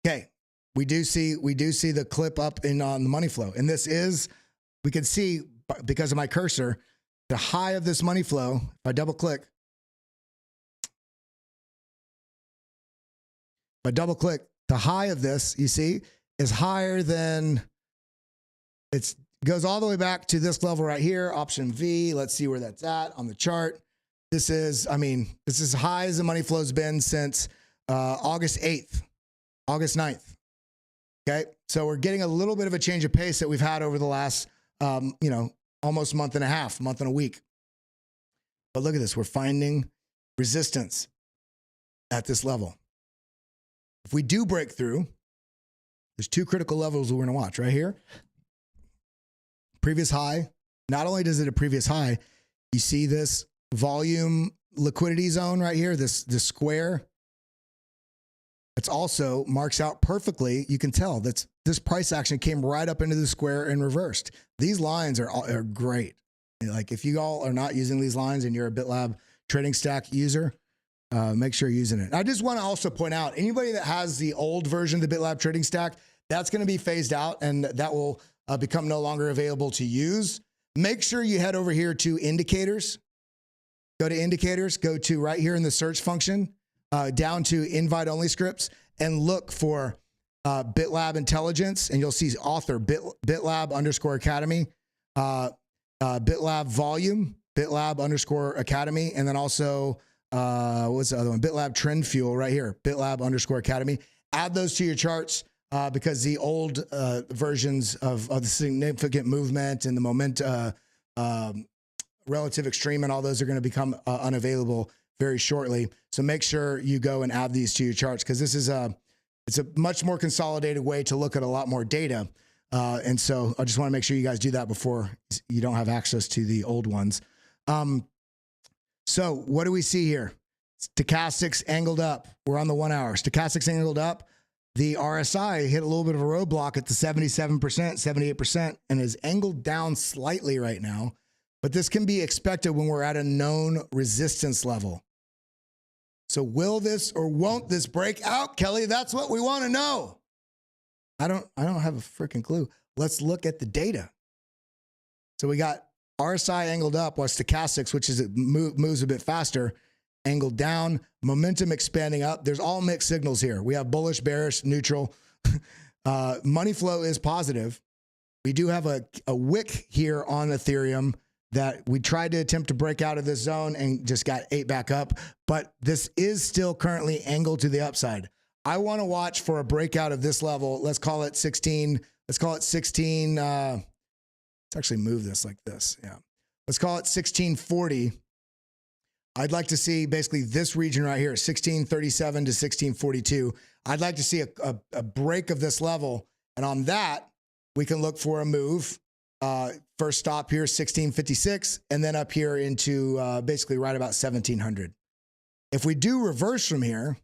Okay, we do see the clip up in on the money flow. And this is, we can see because of my cursor, the high of this money flow. If I double click, the high of this, you see, is higher than, it goes all the way back to this level right here, option V. Let's see where that's at on the chart. This is, this is as high as the money flow's been since August 8th, August 9th. Okay, so we're getting a little bit of a change of pace that we've had over the last, almost month and a half, month and a week. But look at this, we're finding resistance at this level. If we do break through, there's two critical levels we're going to watch right here. Previous high. Not only does it a previous high, you see this volume liquidity zone right here, this square. It's also marks out perfectly. You can tell that this price action came right up into the square and reversed. These lines are great. Like if you all are not using these lines and you're a BitLab Trading Stack user, make sure you're using it. I just want to also point out, anybody that has the old version of the BitLab Trading Stack, that's going to be phased out and that will become no longer available to use. Make sure you head over here to indicators. Go to indicators, go to right here in the search function, down to invite only scripts and look for BitLab Intelligence and you'll see author BitLab _Academy, BitLab Volume. BitLab _ Academy, and then also what's the other one? BitLab Trend Fuel right here, BitLab _ Academy. Add those to your charts because the old versions of the significant movement and the relative extreme and all those are going to become unavailable very shortly. So make sure you go and add these to your charts because this is it's a much more consolidated way to look at a lot more data. And so I just want to make sure you guys do that before you don't have access to the old ones. So what do we see here? Stochastics angled up. We're on the 1 hour. Stochastics angled up. The RSI hit a little bit of a roadblock at the 77%, 78%, and is angled down slightly right now. But this can be expected when we're at a known resistance level. So will this or won't this break out, Kelly? That's what we want to know. I don't have a freaking clue. Let's look at the data. So we got RSI angled up, while stochastics, which is it moves a bit faster, angled down, momentum expanding up. There's all mixed signals here. We have bullish, bearish, neutral. Money flow is positive. We do have a wick here on Ethereum that we tried to attempt to break out of this zone and just got ate back up, but this is still currently angled to the upside. I want to watch for a breakout of this level. Let's call it 16. Let's call it 16. Let's actually move this like this. Yeah. Let's call it 1640. I'd like to see basically this region right here, 1637 to 1642. I'd like to see a break of this level. And on that, we can look for a move. First stop here, 1656, and then up here into basically right about 1700. If we do reverse from here,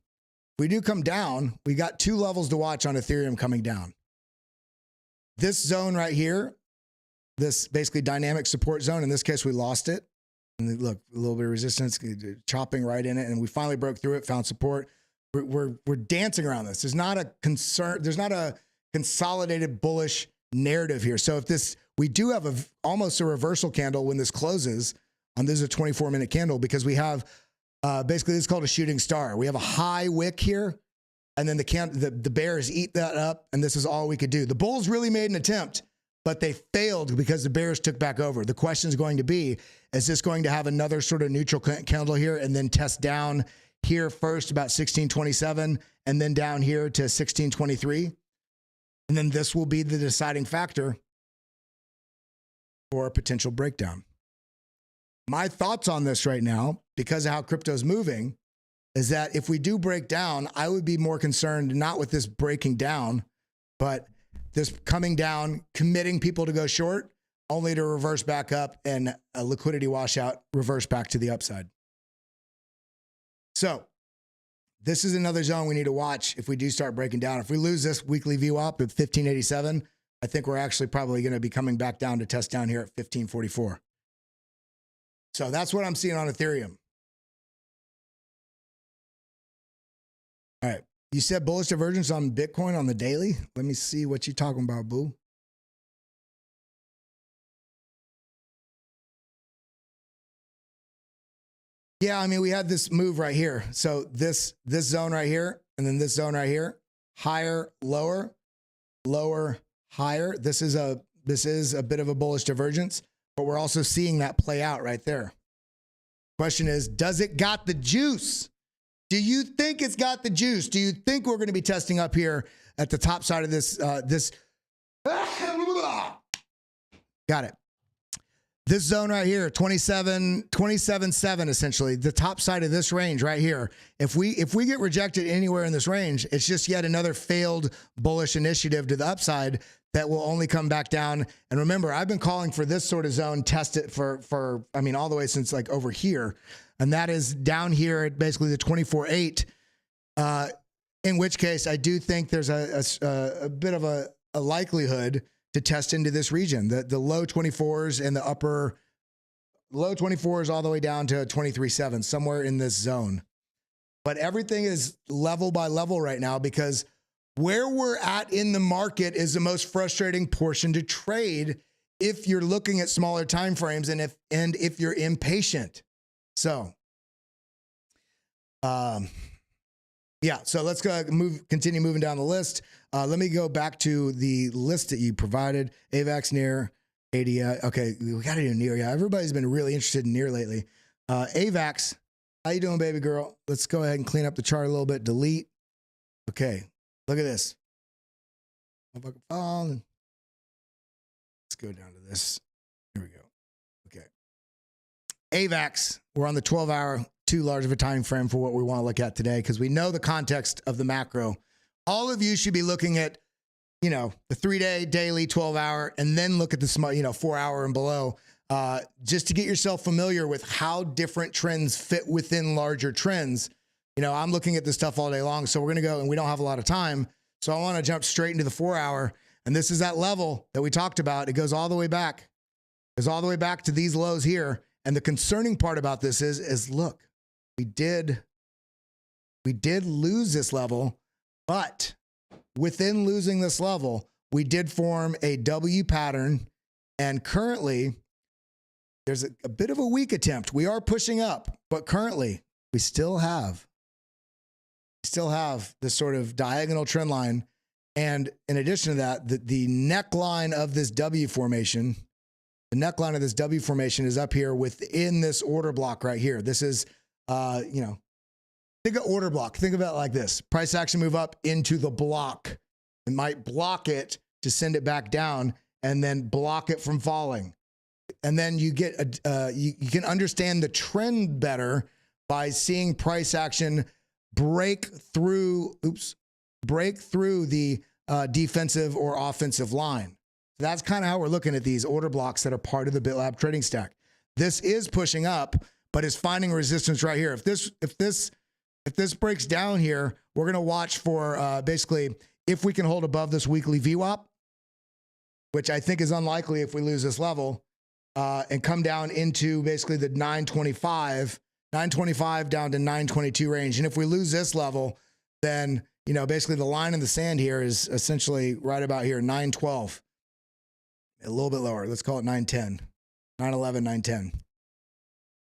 we do come down, we got two levels to watch on Ethereum coming down. This zone right here, this basically dynamic support zone, in this case, we lost it. And look, a little bit of resistance, chopping right in it, and we finally broke through it, found support. We're dancing around this. There's not a concern, there's not a consolidated bullish narrative here. So if this, we do have almost a reversal candle when this closes, and this is a 24-minute candle because we have basically this is called a shooting star. We have a high wick here, and then the bears eat that up, and this is all we could do. The bulls really made an attempt, but they failed because the bears took back over. The question is going to be, is this going to have another sort of neutral candle here and then test down here first about 1627 and then down here to 1623? And then this will be the deciding factor for a potential breakdown. My thoughts on this right now, because of how crypto's moving, is that if we do break down, I would be more concerned not with this breaking down, but this coming down, committing people to go short, only to reverse back up and a liquidity washout, reverse back to the upside. So this is another zone we need to watch if we do start breaking down. If we lose this weekly VWAP at 1587, I think we're actually probably going to be coming back down to test down here at 1544. So that's what I'm seeing on Ethereum. All right. You said bullish divergence on Bitcoin on the daily. Let me see what you're talking about, boo. Yeah, I mean, we had this move right here. So this zone right here, and then this zone right here, higher, lower, lower, higher. This is a bit of a bullish divergence, but we're also seeing that play out right there. Question is, does it got the juice? Do you think it's got the juice? Do you think we're going to be testing up here at the top side of this? Got it. This zone right here, 27.7 essentially, the top side of this range right here. If we get rejected anywhere in this range, it's just yet another failed bullish initiative to the upside that will only come back down. And remember, I've been calling for this sort of zone, test it for I mean, all the way since like over here. And that is down here at basically the 24.8, in which case I do think there's a bit of a likelihood to test into this region, the low 24s and the upper low 24s all the way down to 23.7, somewhere in this zone. But everything is level by level right now because where we're at in the market is the most frustrating portion to trade if you're looking at smaller time frames and if you're impatient. So, yeah, so let's go continue moving down the list. Let me go back to the list that you provided. AVAX near 80. Okay, we got to do near. Yeah, everybody's been really interested in near lately. AVAX, how you doing, baby girl? Let's go ahead and clean up the chart a little bit. Delete. Okay, look at this. Let's go down to this. Here we go. Okay. AVAX, we're on the 12-hour, too large of a time frame for what we want to look at today because we know the context of the macro. All of you should be looking at, you know, the 3-day, daily, 12-hour, and then look at the small, you know, 4-hour and below, just to get yourself familiar with how different trends fit within larger trends. You know, I'm looking at this stuff all day long, so we're going to go, and we don't have a lot of time, so I want to jump straight into the 4-hour, and this is that level that we talked about. It goes all the way back. It goes all the way back to these lows here, and the concerning part about this is look, we did lose this level, but within losing this level, we did form a W pattern, and currently there's a bit of a weak attempt. We are pushing up, but currently we still have this sort of diagonal trend line. And in addition to that, the neckline of this W formation, is up here within this order block right here. This is, you know, think of order block. Think of it like this. Price action move up into the block. It might block it to send it back down and then block it from falling. And then you get you can understand the trend better by seeing price action break through the defensive or offensive line. So that's kind of how we're looking at these order blocks that are part of the BitLab trading stack. This is pushing up, but it's finding resistance right here. If this breaks down here, we're going to watch for basically if we can hold above this weekly VWAP, which I think is unlikely if we lose this level, and come down into basically the 925 down to 922 range. And if we lose this level, then, you know, basically the line in the sand here is essentially right about here, 912. A little bit lower. Let's call it 910, 911, 910.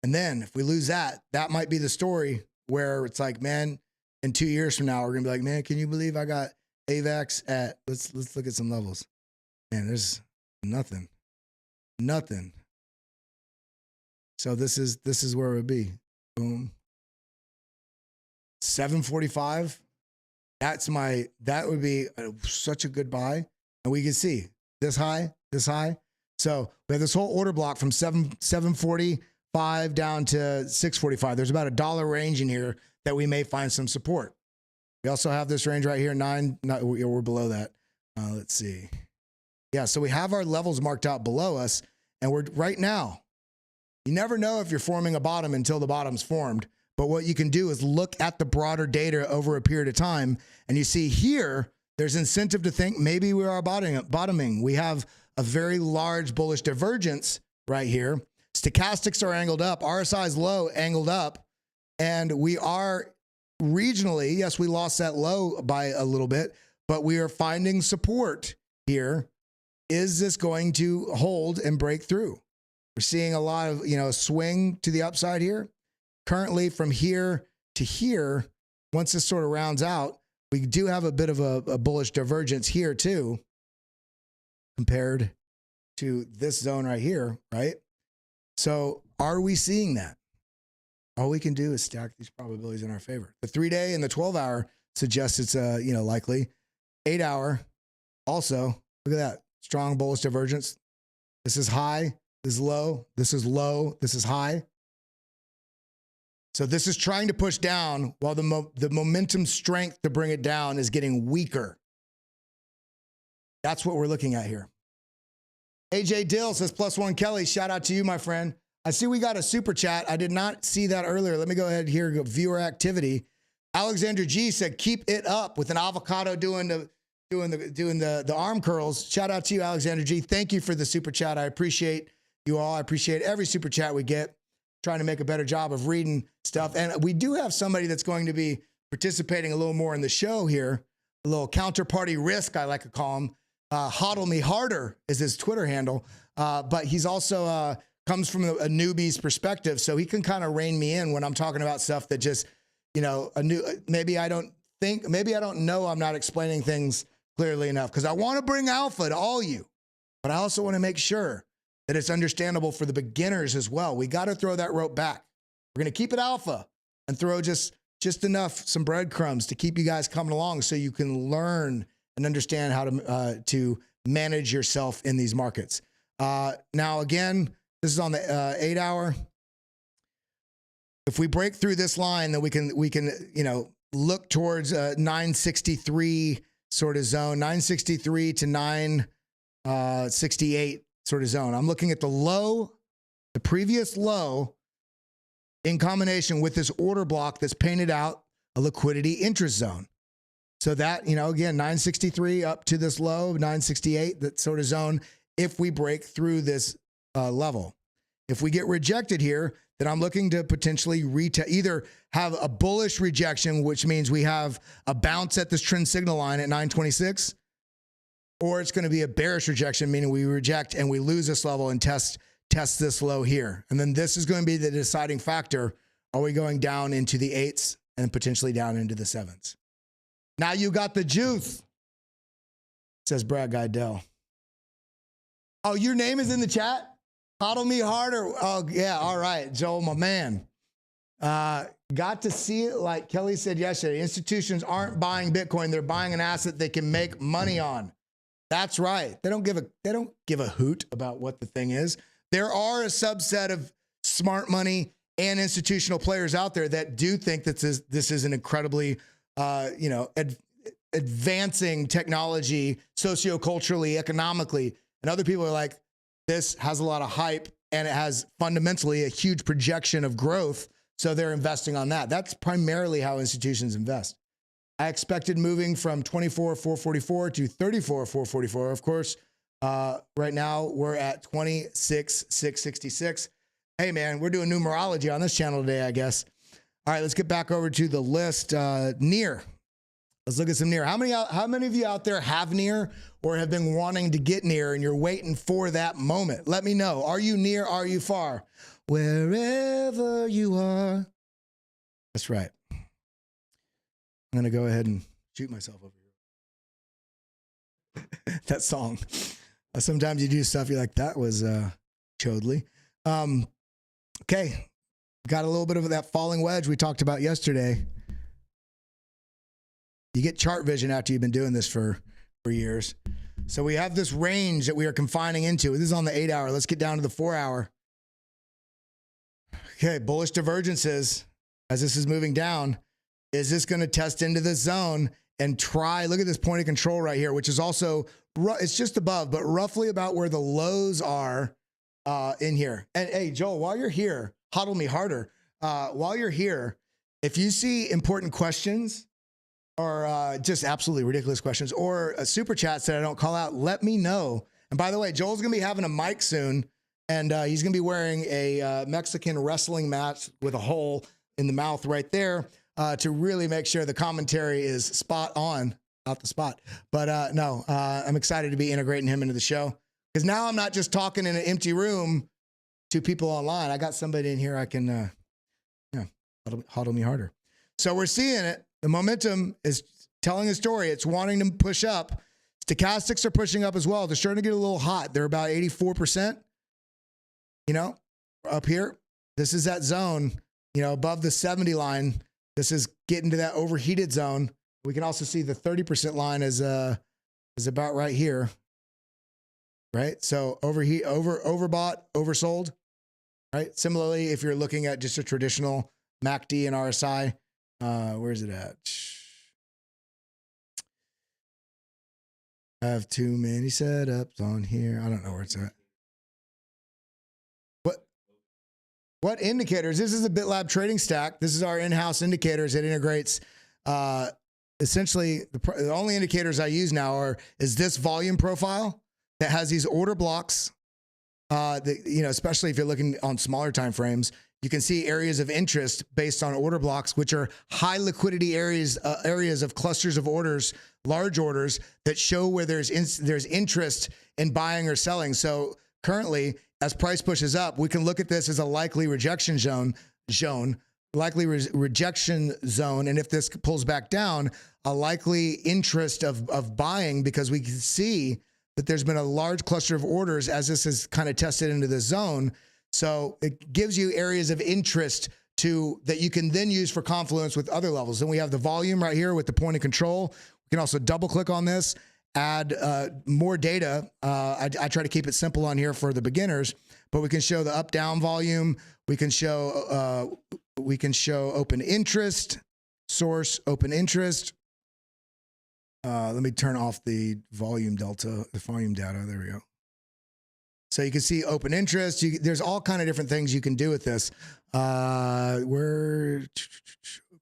And then if we lose that, that might be the story where it's like, man, in 2 years from now, we're going to be like, man, can you believe I got AVAX at, let's look at some levels. Man, there's nothing. So this is where it would be. Boom. 745. That would be such a good buy. And we can see this high. So we have this whole order block from 745 down to 645. There's about $1 range in here that we may find some support. We also have this range right here, we're below that. Let's see. Yeah, so we have our levels marked out below us, and we're right now, you never know if you're forming a bottom until the bottom's formed. But what you can do is look at the broader data over a period of time, and you see here, there's incentive to think maybe we are bottoming. We have a very large bullish divergence right here. Stochastics are angled up. RSI is low, angled up. And we are regionally, yes, we lost that low by a little bit, but we are finding support here. Is this going to hold and break through? We're seeing a lot of, you know, swing to the upside here. Currently from here to here, once this sort of rounds out, we do have a bit of a bullish divergence here too, compared to this zone right here, right? So are we seeing that? All we can do is stack these probabilities in our favor. The 3-day and the 12-hour suggests it's you know, likely. 8-hour also, look at that. Strong bullish divergence. This is high, this is low, this is low, this is high. So this is trying to push down while the momentum strength to bring it down is getting weaker. That's what we're looking at here. AJ Dill says +1 Kelly. Shout out to you, my friend. I see we got a super chat. I did not see that earlier. Let me go ahead here, go viewer activity. Alexander G said, keep it up with an avocado doing the arm curls. Shout out to you, Alexander G. Thank you for the super chat. I appreciate you all. I appreciate every super chat we get. Trying to make a better job of reading stuff. And we do have somebody that's going to be participating a little more in the show here. A little counterparty risk, I like to call him. Hodl Me Harder is his Twitter handle. But he's also comes from a newbie's perspective. So he can kind of rein me in when I'm talking about stuff that just, you know, maybe I don't know I'm not explaining things clearly enough, because I want to bring alpha to all you. but I also want to make sure that it's understandable for the beginners as well. We got to throw that rope back. We're going to keep it alpha and throw just enough, some breadcrumbs to keep you guys coming along so you can learn and understand how to manage yourself in these markets. Now, again, this is on the 8 hour. If we break through this line, then we can look towards 963 sort of zone, 963 to 968 sort of zone. I'm looking at the low, the previous low, in combination with this order block that's painted out a liquidity interest zone. So that, again, 963 up to this low, 968, that sort of zone, if we break through this level. If we get rejected here, then I'm looking to potentially either have a bullish rejection, which means we have a bounce at this trend signal line at 926, or it's going to be a bearish rejection, meaning we reject and we lose this level and test this low here. And then this is going to be the deciding factor. Are we going down into the 8s and potentially down into the 7s? Now you got the juice, says Brad Guidell. Oh, your name is in the chat? Coddle me harder. Oh, yeah. All right, Joel, my man. Got to see it like Kelly said yesterday. Institutions aren't buying Bitcoin. They're buying an asset they can make money on. That's right. They don't give a hoot about what the thing is. There are a subset of smart money and institutional players out there that do think that this is an incredibly, advancing technology, socioculturally, economically. And other people are like, this has a lot of hype and it has fundamentally a huge projection of growth. So they're investing on that. That's primarily how institutions invest. I expected moving from 24,444 to 34,444. Of course, right now we're at 26,666. Hey man, we're doing numerology on this channel today, I guess. All right, let's get back over to the list. Near. Let's look at some near. How many of you out there have near or have been wanting to get near and you're waiting for that moment? Let me know. Are you near? Are you far? Wherever you are. That's right. I'm going to go ahead and shoot myself over here. That song. Sometimes you do stuff, you're like, that was chodly. Okay. Got a little bit of that falling wedge we talked about yesterday. You get chart vision after you've been doing this for years. So we have this range that we are confining into. This is on the 8 hour. Let's get down to the 4 hour. Okay, bullish divergences as this is moving down. Is this going to test into this zone and try? Look at this point of control right here, which is also, it's just above, but roughly about where the lows are in here. And hey, Joel, while you're here, huddle me harder. While you're here, if you see important questions, or just absolutely ridiculous questions, or super chats that I don't call out, let me know. And by the way, Joel's going to be having a mic soon, and he's going to be wearing a Mexican wrestling match with a hole in the mouth right there to really make sure the commentary is spot on, out the spot. But no, I'm excited to be integrating him into the show, because now I'm not just talking in an empty room to people online. I got somebody in here I can, huddle me harder. So we're seeing it. The momentum is telling a story. It's wanting to push up. Stochastics are pushing up as well. They're starting to get a little hot. They're about 84%, up here. This is that zone, above the 70 line. This is getting to that overheated zone. We can also see the 30% line is about right here, right? So overbought, oversold, right? Similarly, if you're looking at just a traditional MACD and RSI, where's it at? I have too many setups on here. I don't know where it's at. What indicators? This is a BitLab trading stack. This is our in-house indicators. It integrates essentially the only indicators I use now is this volume profile that has these order blocks. Especially if you're looking on smaller time frames, you can see areas of interest based on order blocks, which are high liquidity areas of clusters of orders, large orders that show where there's interest in buying or selling. So currently, as price pushes up, we can look at this as a likely rejection zone, rejection zone. And if this pulls back down, a likely interest of buying, because we can see that there's been a large cluster of orders as this is kind of tested into the zone. So it gives you areas of interest that you can then use for confluence with other levels. Then we have the volume right here with the point of control. We can also double click on this, add more data. I try to keep it simple on here for the beginners, but we can show the up down volume. We can show open interest, source open interest. Let me turn off the volume delta, the volume data. There we go. So you can see open interest. There's all kind of different things you can do with this. We're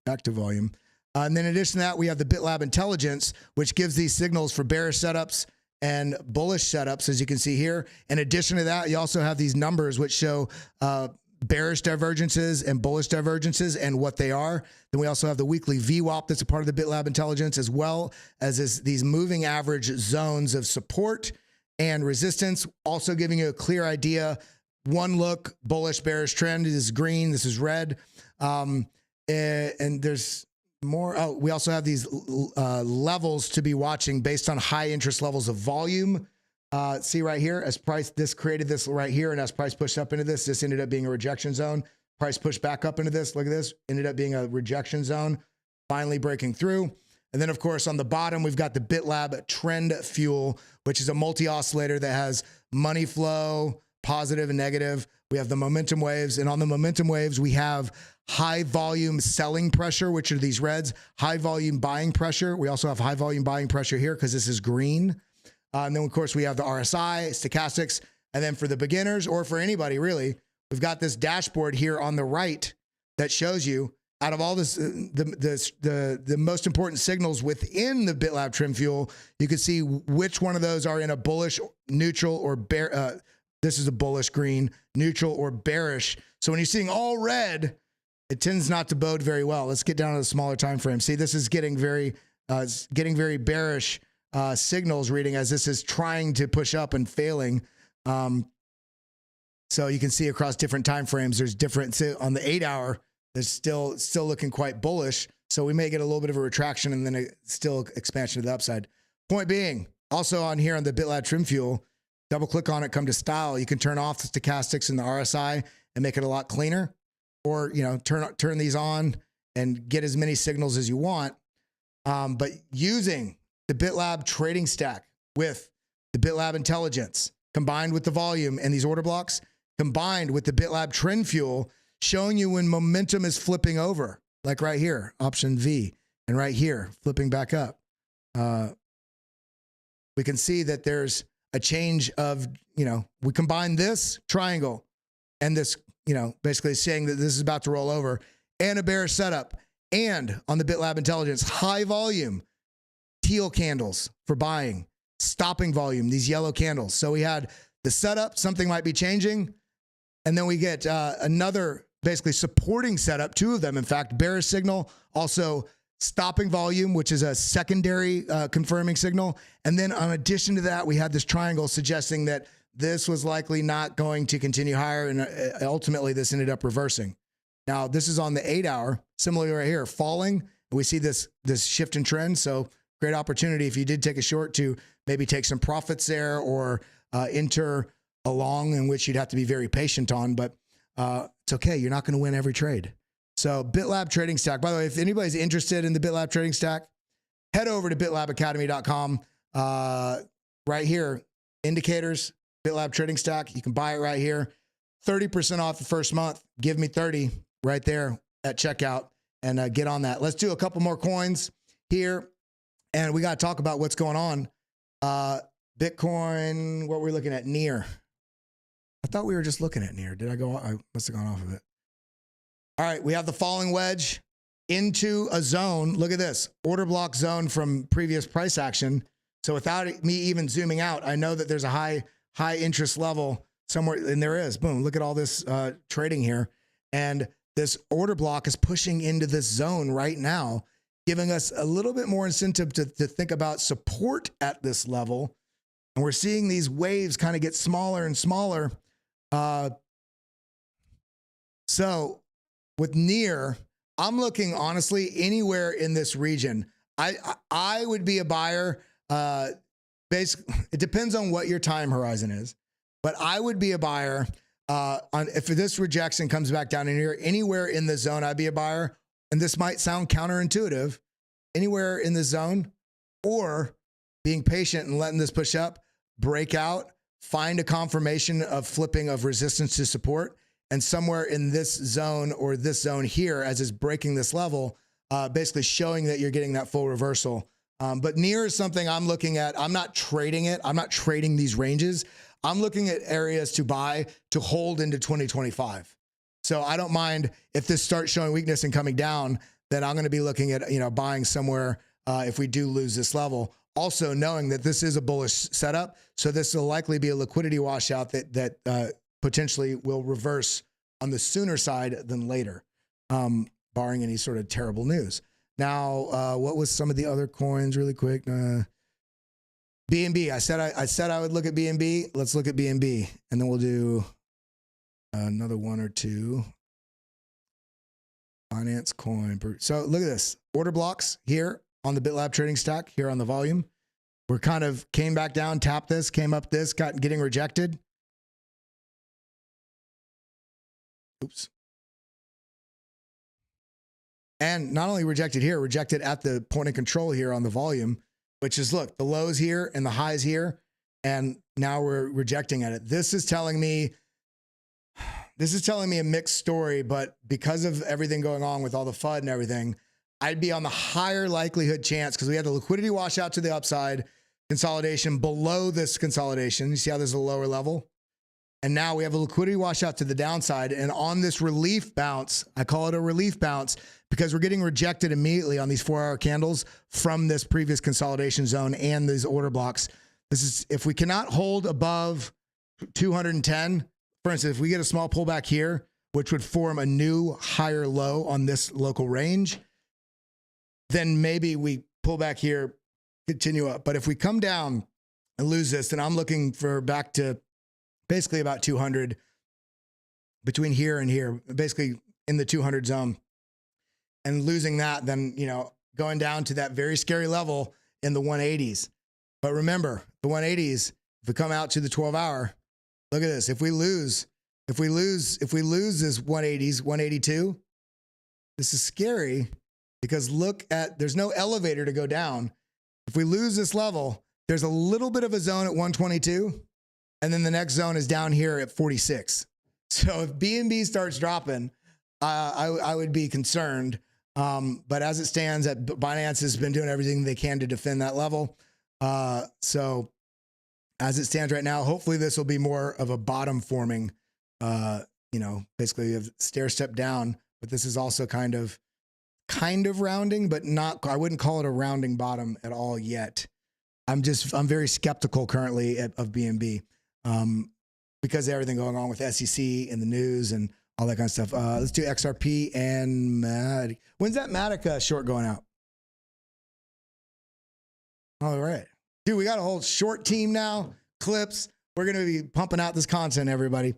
back to volume. And then in addition to that, we have the BitLab Intelligence, which gives these signals for bearish setups and bullish setups, as you can see here. In addition to that, you also have these numbers which show bearish divergences and bullish divergences and what they are. Then we also have the weekly VWAP that's a part of the BitLab Intelligence, as well as these moving average zones of support and resistance, also giving you a clear idea. One look, bullish, bearish trend is green. This is red. And there's more. Oh, we also have these levels to be watching based on high interest levels of volume. See right here, as price, this created this right here, and as price pushed up into this, this ended up being a rejection zone. Price pushed back up into this, look at this, ended up being a rejection zone, finally breaking through. And then, of course, on the bottom, we've got the BitLab Trend Fuel, which is a multi-oscillator that has money flow, positive and negative. We have the momentum waves, and on the momentum waves, we have high volume selling pressure, which are these reds, high volume buying pressure. We also have high volume buying pressure here because this is green. And then, of course, we have the RSI, stochastics. And then for the beginners, or for anybody really, we've got this dashboard here on the right that shows you, out of all this, the most important signals within the BitLab Trim Fuel, you can see which one of those are in a bullish, neutral, or bear. This is a bullish green, neutral, or bearish. So when you're seeing all red, it tends not to bode very well. Let's get down to the smaller time frame. See, this is getting very bearish signals reading as this is trying to push up and failing. So you can see across different time frames, there's different. On the 8 hour, there's still looking quite bullish. So we may get a little bit of a retraction and then still expansion to the upside. Point being, also on here on the BitLab Trim Fuel, double click on it, come to style. You can turn off the stochastics and the RSI and make it a lot cleaner, or turn these on and get as many signals as you want. But using the BitLab trading stack with the BitLab Intelligence combined with the volume and these order blocks, combined with the BitLab Trend Fuel, showing you when momentum is flipping over, like right here, option V, and right here, flipping back up. We can see that there's a change of, we combine this triangle and this, basically saying that this is about to roll over, and a bearish setup. And on the BitLab Intelligence, high volume, teal candles for buying, stopping volume, these yellow candles. So we had the setup, something might be changing. And then we get another basically supporting setup, two of them, in fact, bearish signal, also stopping volume, which is a secondary confirming signal. And then in addition to that, we had this triangle suggesting that this was likely not going to continue higher. And ultimately, this ended up reversing. Now, this is on the 8 hour, similarly right here, falling. We see this shift in trend. So great opportunity if you did take a short to maybe take some profits there, or enter a long, in which you'd have to be very patient on. But it's okay. You're not going to win every trade. So BitLab Trading Stack. By the way, if anybody's interested in the BitLab Trading Stack, head over to bitlabacademy.com. Right here, indicators, BitLab Trading Stack. You can buy it right here. 30% off the first month. Give me 30 right there at checkout, and get on that. Let's do a couple more coins here. And we got to talk about what's going on. Bitcoin, what we're looking at, near. I thought we were just looking at near. Did I go? I must have gone off of it. All right, we have the falling wedge into a zone. Look at this, order block zone from previous price action. So without me even zooming out, I know that there's a high interest level somewhere, and there is. Boom, look at all this trading here. And this order block is pushing into this zone right now, giving us a little bit more incentive to think about support at this level. And we're seeing these waves kind of get smaller and smaller. So with near, I'm looking honestly anywhere in this region. I would be a buyer basically, it depends on what your time horizon is, but I would be a buyer if this rejection comes back down in here, anywhere in the zone, I'd be a buyer. And this might sound counterintuitive, anywhere in the zone, or being patient and letting this push up, break out, find a confirmation of flipping of resistance to support, and somewhere in this zone or this zone here, as it's breaking this level, basically showing that you're getting that full reversal. But near is something I'm looking at. I'm not trading it. I'm not trading these ranges. I'm looking at areas to buy, to hold into 2025. So I don't mind if this starts showing weakness and coming down, then I'm going to be looking at, buying somewhere if we do lose this level. Also knowing that this is a bullish setup. So this will likely be a liquidity washout that potentially will reverse on the sooner side than later, barring any sort of terrible news. Now, what was some of the other coins really quick? BNB. I said I would look at BNB. Let's look at BNB, and then we'll do another one or two. Finance coin. So look at this. Order blocks here on the BitLab trading stack, here on the volume. We're kind of came back down, tapped this, came up this, getting rejected. Oops. And not only rejected here, rejected at the point of control here on the volume, which is, look, the lows here and the highs here, and now we're rejecting at it. This is telling me a mixed story, but because of everything going on with all the FUD and everything, I'd be on the higher likelihood chance, because we had the liquidity wash out to the upside, consolidation below this consolidation. You see how there's a lower level? And now we have a liquidity wash out to the downside. And on this relief bounce, I call it a relief bounce because we're getting rejected immediately on these 4-hour candles from this previous consolidation zone and these order blocks. This is, if we cannot hold above 210, for instance, if we get a small pullback here, which would form a new higher low on this local range, then maybe we pull back here, continue up. But if we come down and lose this, then I'm looking for back to basically about 200, between here and here, basically in the 200 zone. And losing that, then, going down to that very scary level in the 180s. But remember, the 180s, if we come out to the 12-hour, look at this. If we lose this 180s, 182, this is scary because there's no elevator to go down. If we lose this level, there's a little bit of a zone at 122, and then the next zone is down here at 46. So if BNB starts dropping, I would be concerned. But as it stands, Binance has been doing everything they can to defend that level. So as it stands right now, hopefully this will be more of a bottom forming, basically a stair step down, but this is also kind of rounding, but not, I wouldn't call it a rounding bottom at all yet. I'm very skeptical currently of BNB, because of everything going on with SEC and the news and all that kind of stuff. Let's do XRP and MATIC. When's that MATIC short going out? All right. Dude, we got a whole short team now. Clips. We're going to be pumping out this content, everybody.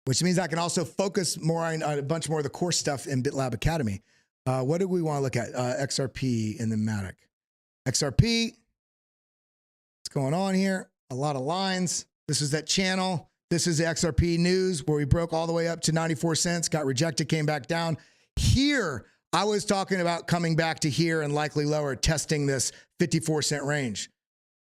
Which means I can also focus more on a bunch more of the core stuff in BitLab Academy. What do we want to look at? XRP and then MATIC. XRP. What's going on here? A lot of lines. This is that channel. This is the XRP news where we broke all the way up to 94 cents, got rejected, came back down. Here, I was talking about coming back to here and likely lower, testing this 54-cent range.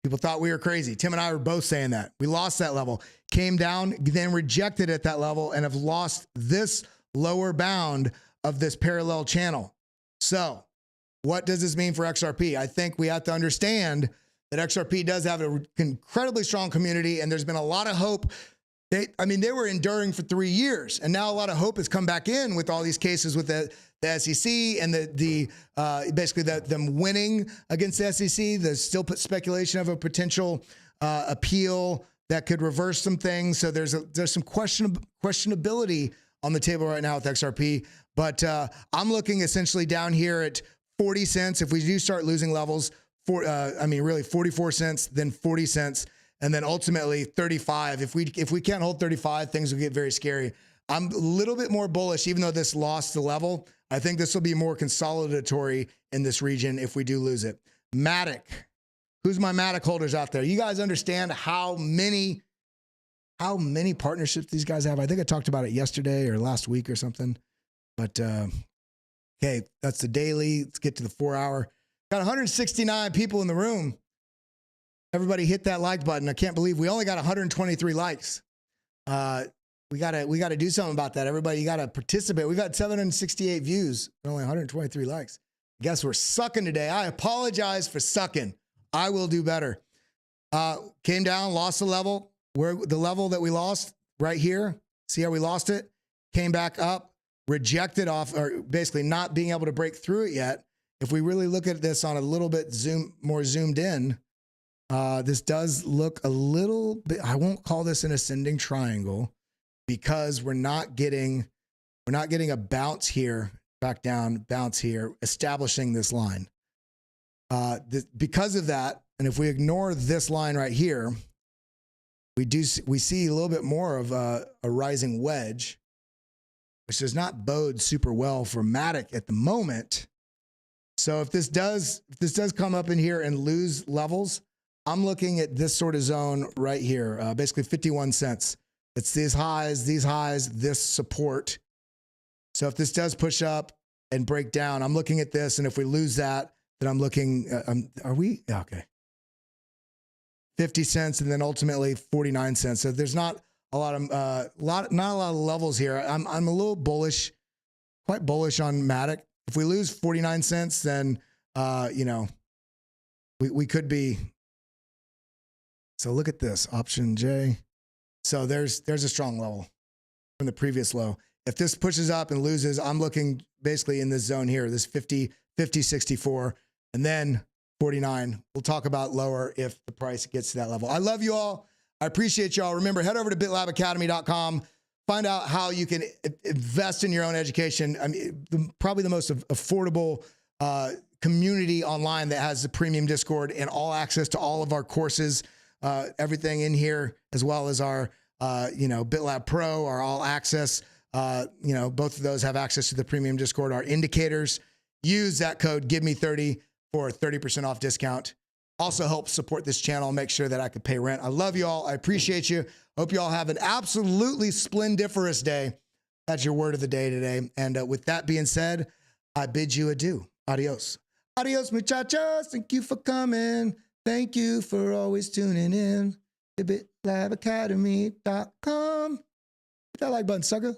People thought we were crazy. Tim and I were both saying that. We lost that level, came down, then rejected at that level, and have lost this lower bound of this parallel channel. So what does this mean for XRP? I think we have to understand that XRP does have an incredibly strong community, and there's been a lot of hope. They were enduring for 3 years, and now a lot of hope has come back in with all these cases with the SEC and basically them winning against the SEC. There's still speculation of a potential appeal that could reverse some things. So there's some questionability on the table right now with XRP. But I'm looking essentially down here at 40 cents. If we do start losing levels, really 44 cents, then 40 cents. And then ultimately 35. If we can't hold 35, things will get very scary. I'm a little bit more bullish, even though this lost the level. I think this will be more consolidatory in this region if we do lose it. MATIC. Who's my MATIC holders out there? You guys understand how many partnerships these guys have? I think I talked about it yesterday or last week or something. But okay, that's the daily. Let's get to the 4 hour. Got 169 people in the room. Everybody hit that like button. I can't believe we only got 123 likes. We gotta do something about that. Everybody, you gotta participate. We've had 768 views, and only 123 likes. I guess we're sucking today. I apologize for sucking. I will do better. Came down, lost the level. Where the level that we lost right here. See how we lost it? Came back up, rejected off, or basically not being able to break through it yet. If we really look at this on a little bit more zoomed in, this does look a little bit, I won't call this an ascending triangle because we're not getting a bounce here, back down, bounce here, establishing this line. Because of that, and if we ignore this line right here, we see a little bit more of a rising wedge, which does not bode super well for MATIC at the moment. So if this does come up in here and lose levels, I'm looking at this sort of zone right here, basically 51 cents. It's these highs, this support. So if this does push up and break down, I'm looking at this, and if we lose that, then I'm looking, are we? Yeah, okay. 50 cents and then ultimately 49 cents. So there's not a lot of, not a lot of levels here. I'm a little bullish, quite bullish on MATIC. If we lose 49 cents, then, you know, we could be. So look at this, option J. So there's a strong level from the previous low. If this pushes up and loses, I'm looking basically in this zone here, this 50, 64, and then 49. We'll talk about lower if the price gets to that level. I love you all. I appreciate y'all. Remember, head over to bitlabacademy.com. Find out how you can invest in your own education. I mean, probably the most affordable community online that has the premium Discord and all access to all of our courses, everything in here, as well as our, you know, BitLab Pro, our all access. You know, both of those have access to the premium Discord, our indicators. Use that code, GIVEME30 for a 30% off discount. Also helps support this channel, make sure that I could pay rent. I love you all. I appreciate you. Hope you all have an absolutely splendiferous day. That's your word of the day today. And with that being said, I bid you adieu. Adios. Adios, muchachos. Thank you for coming. Thank you for always tuning in to bitlabacademy.com. Hit that like button, sucker.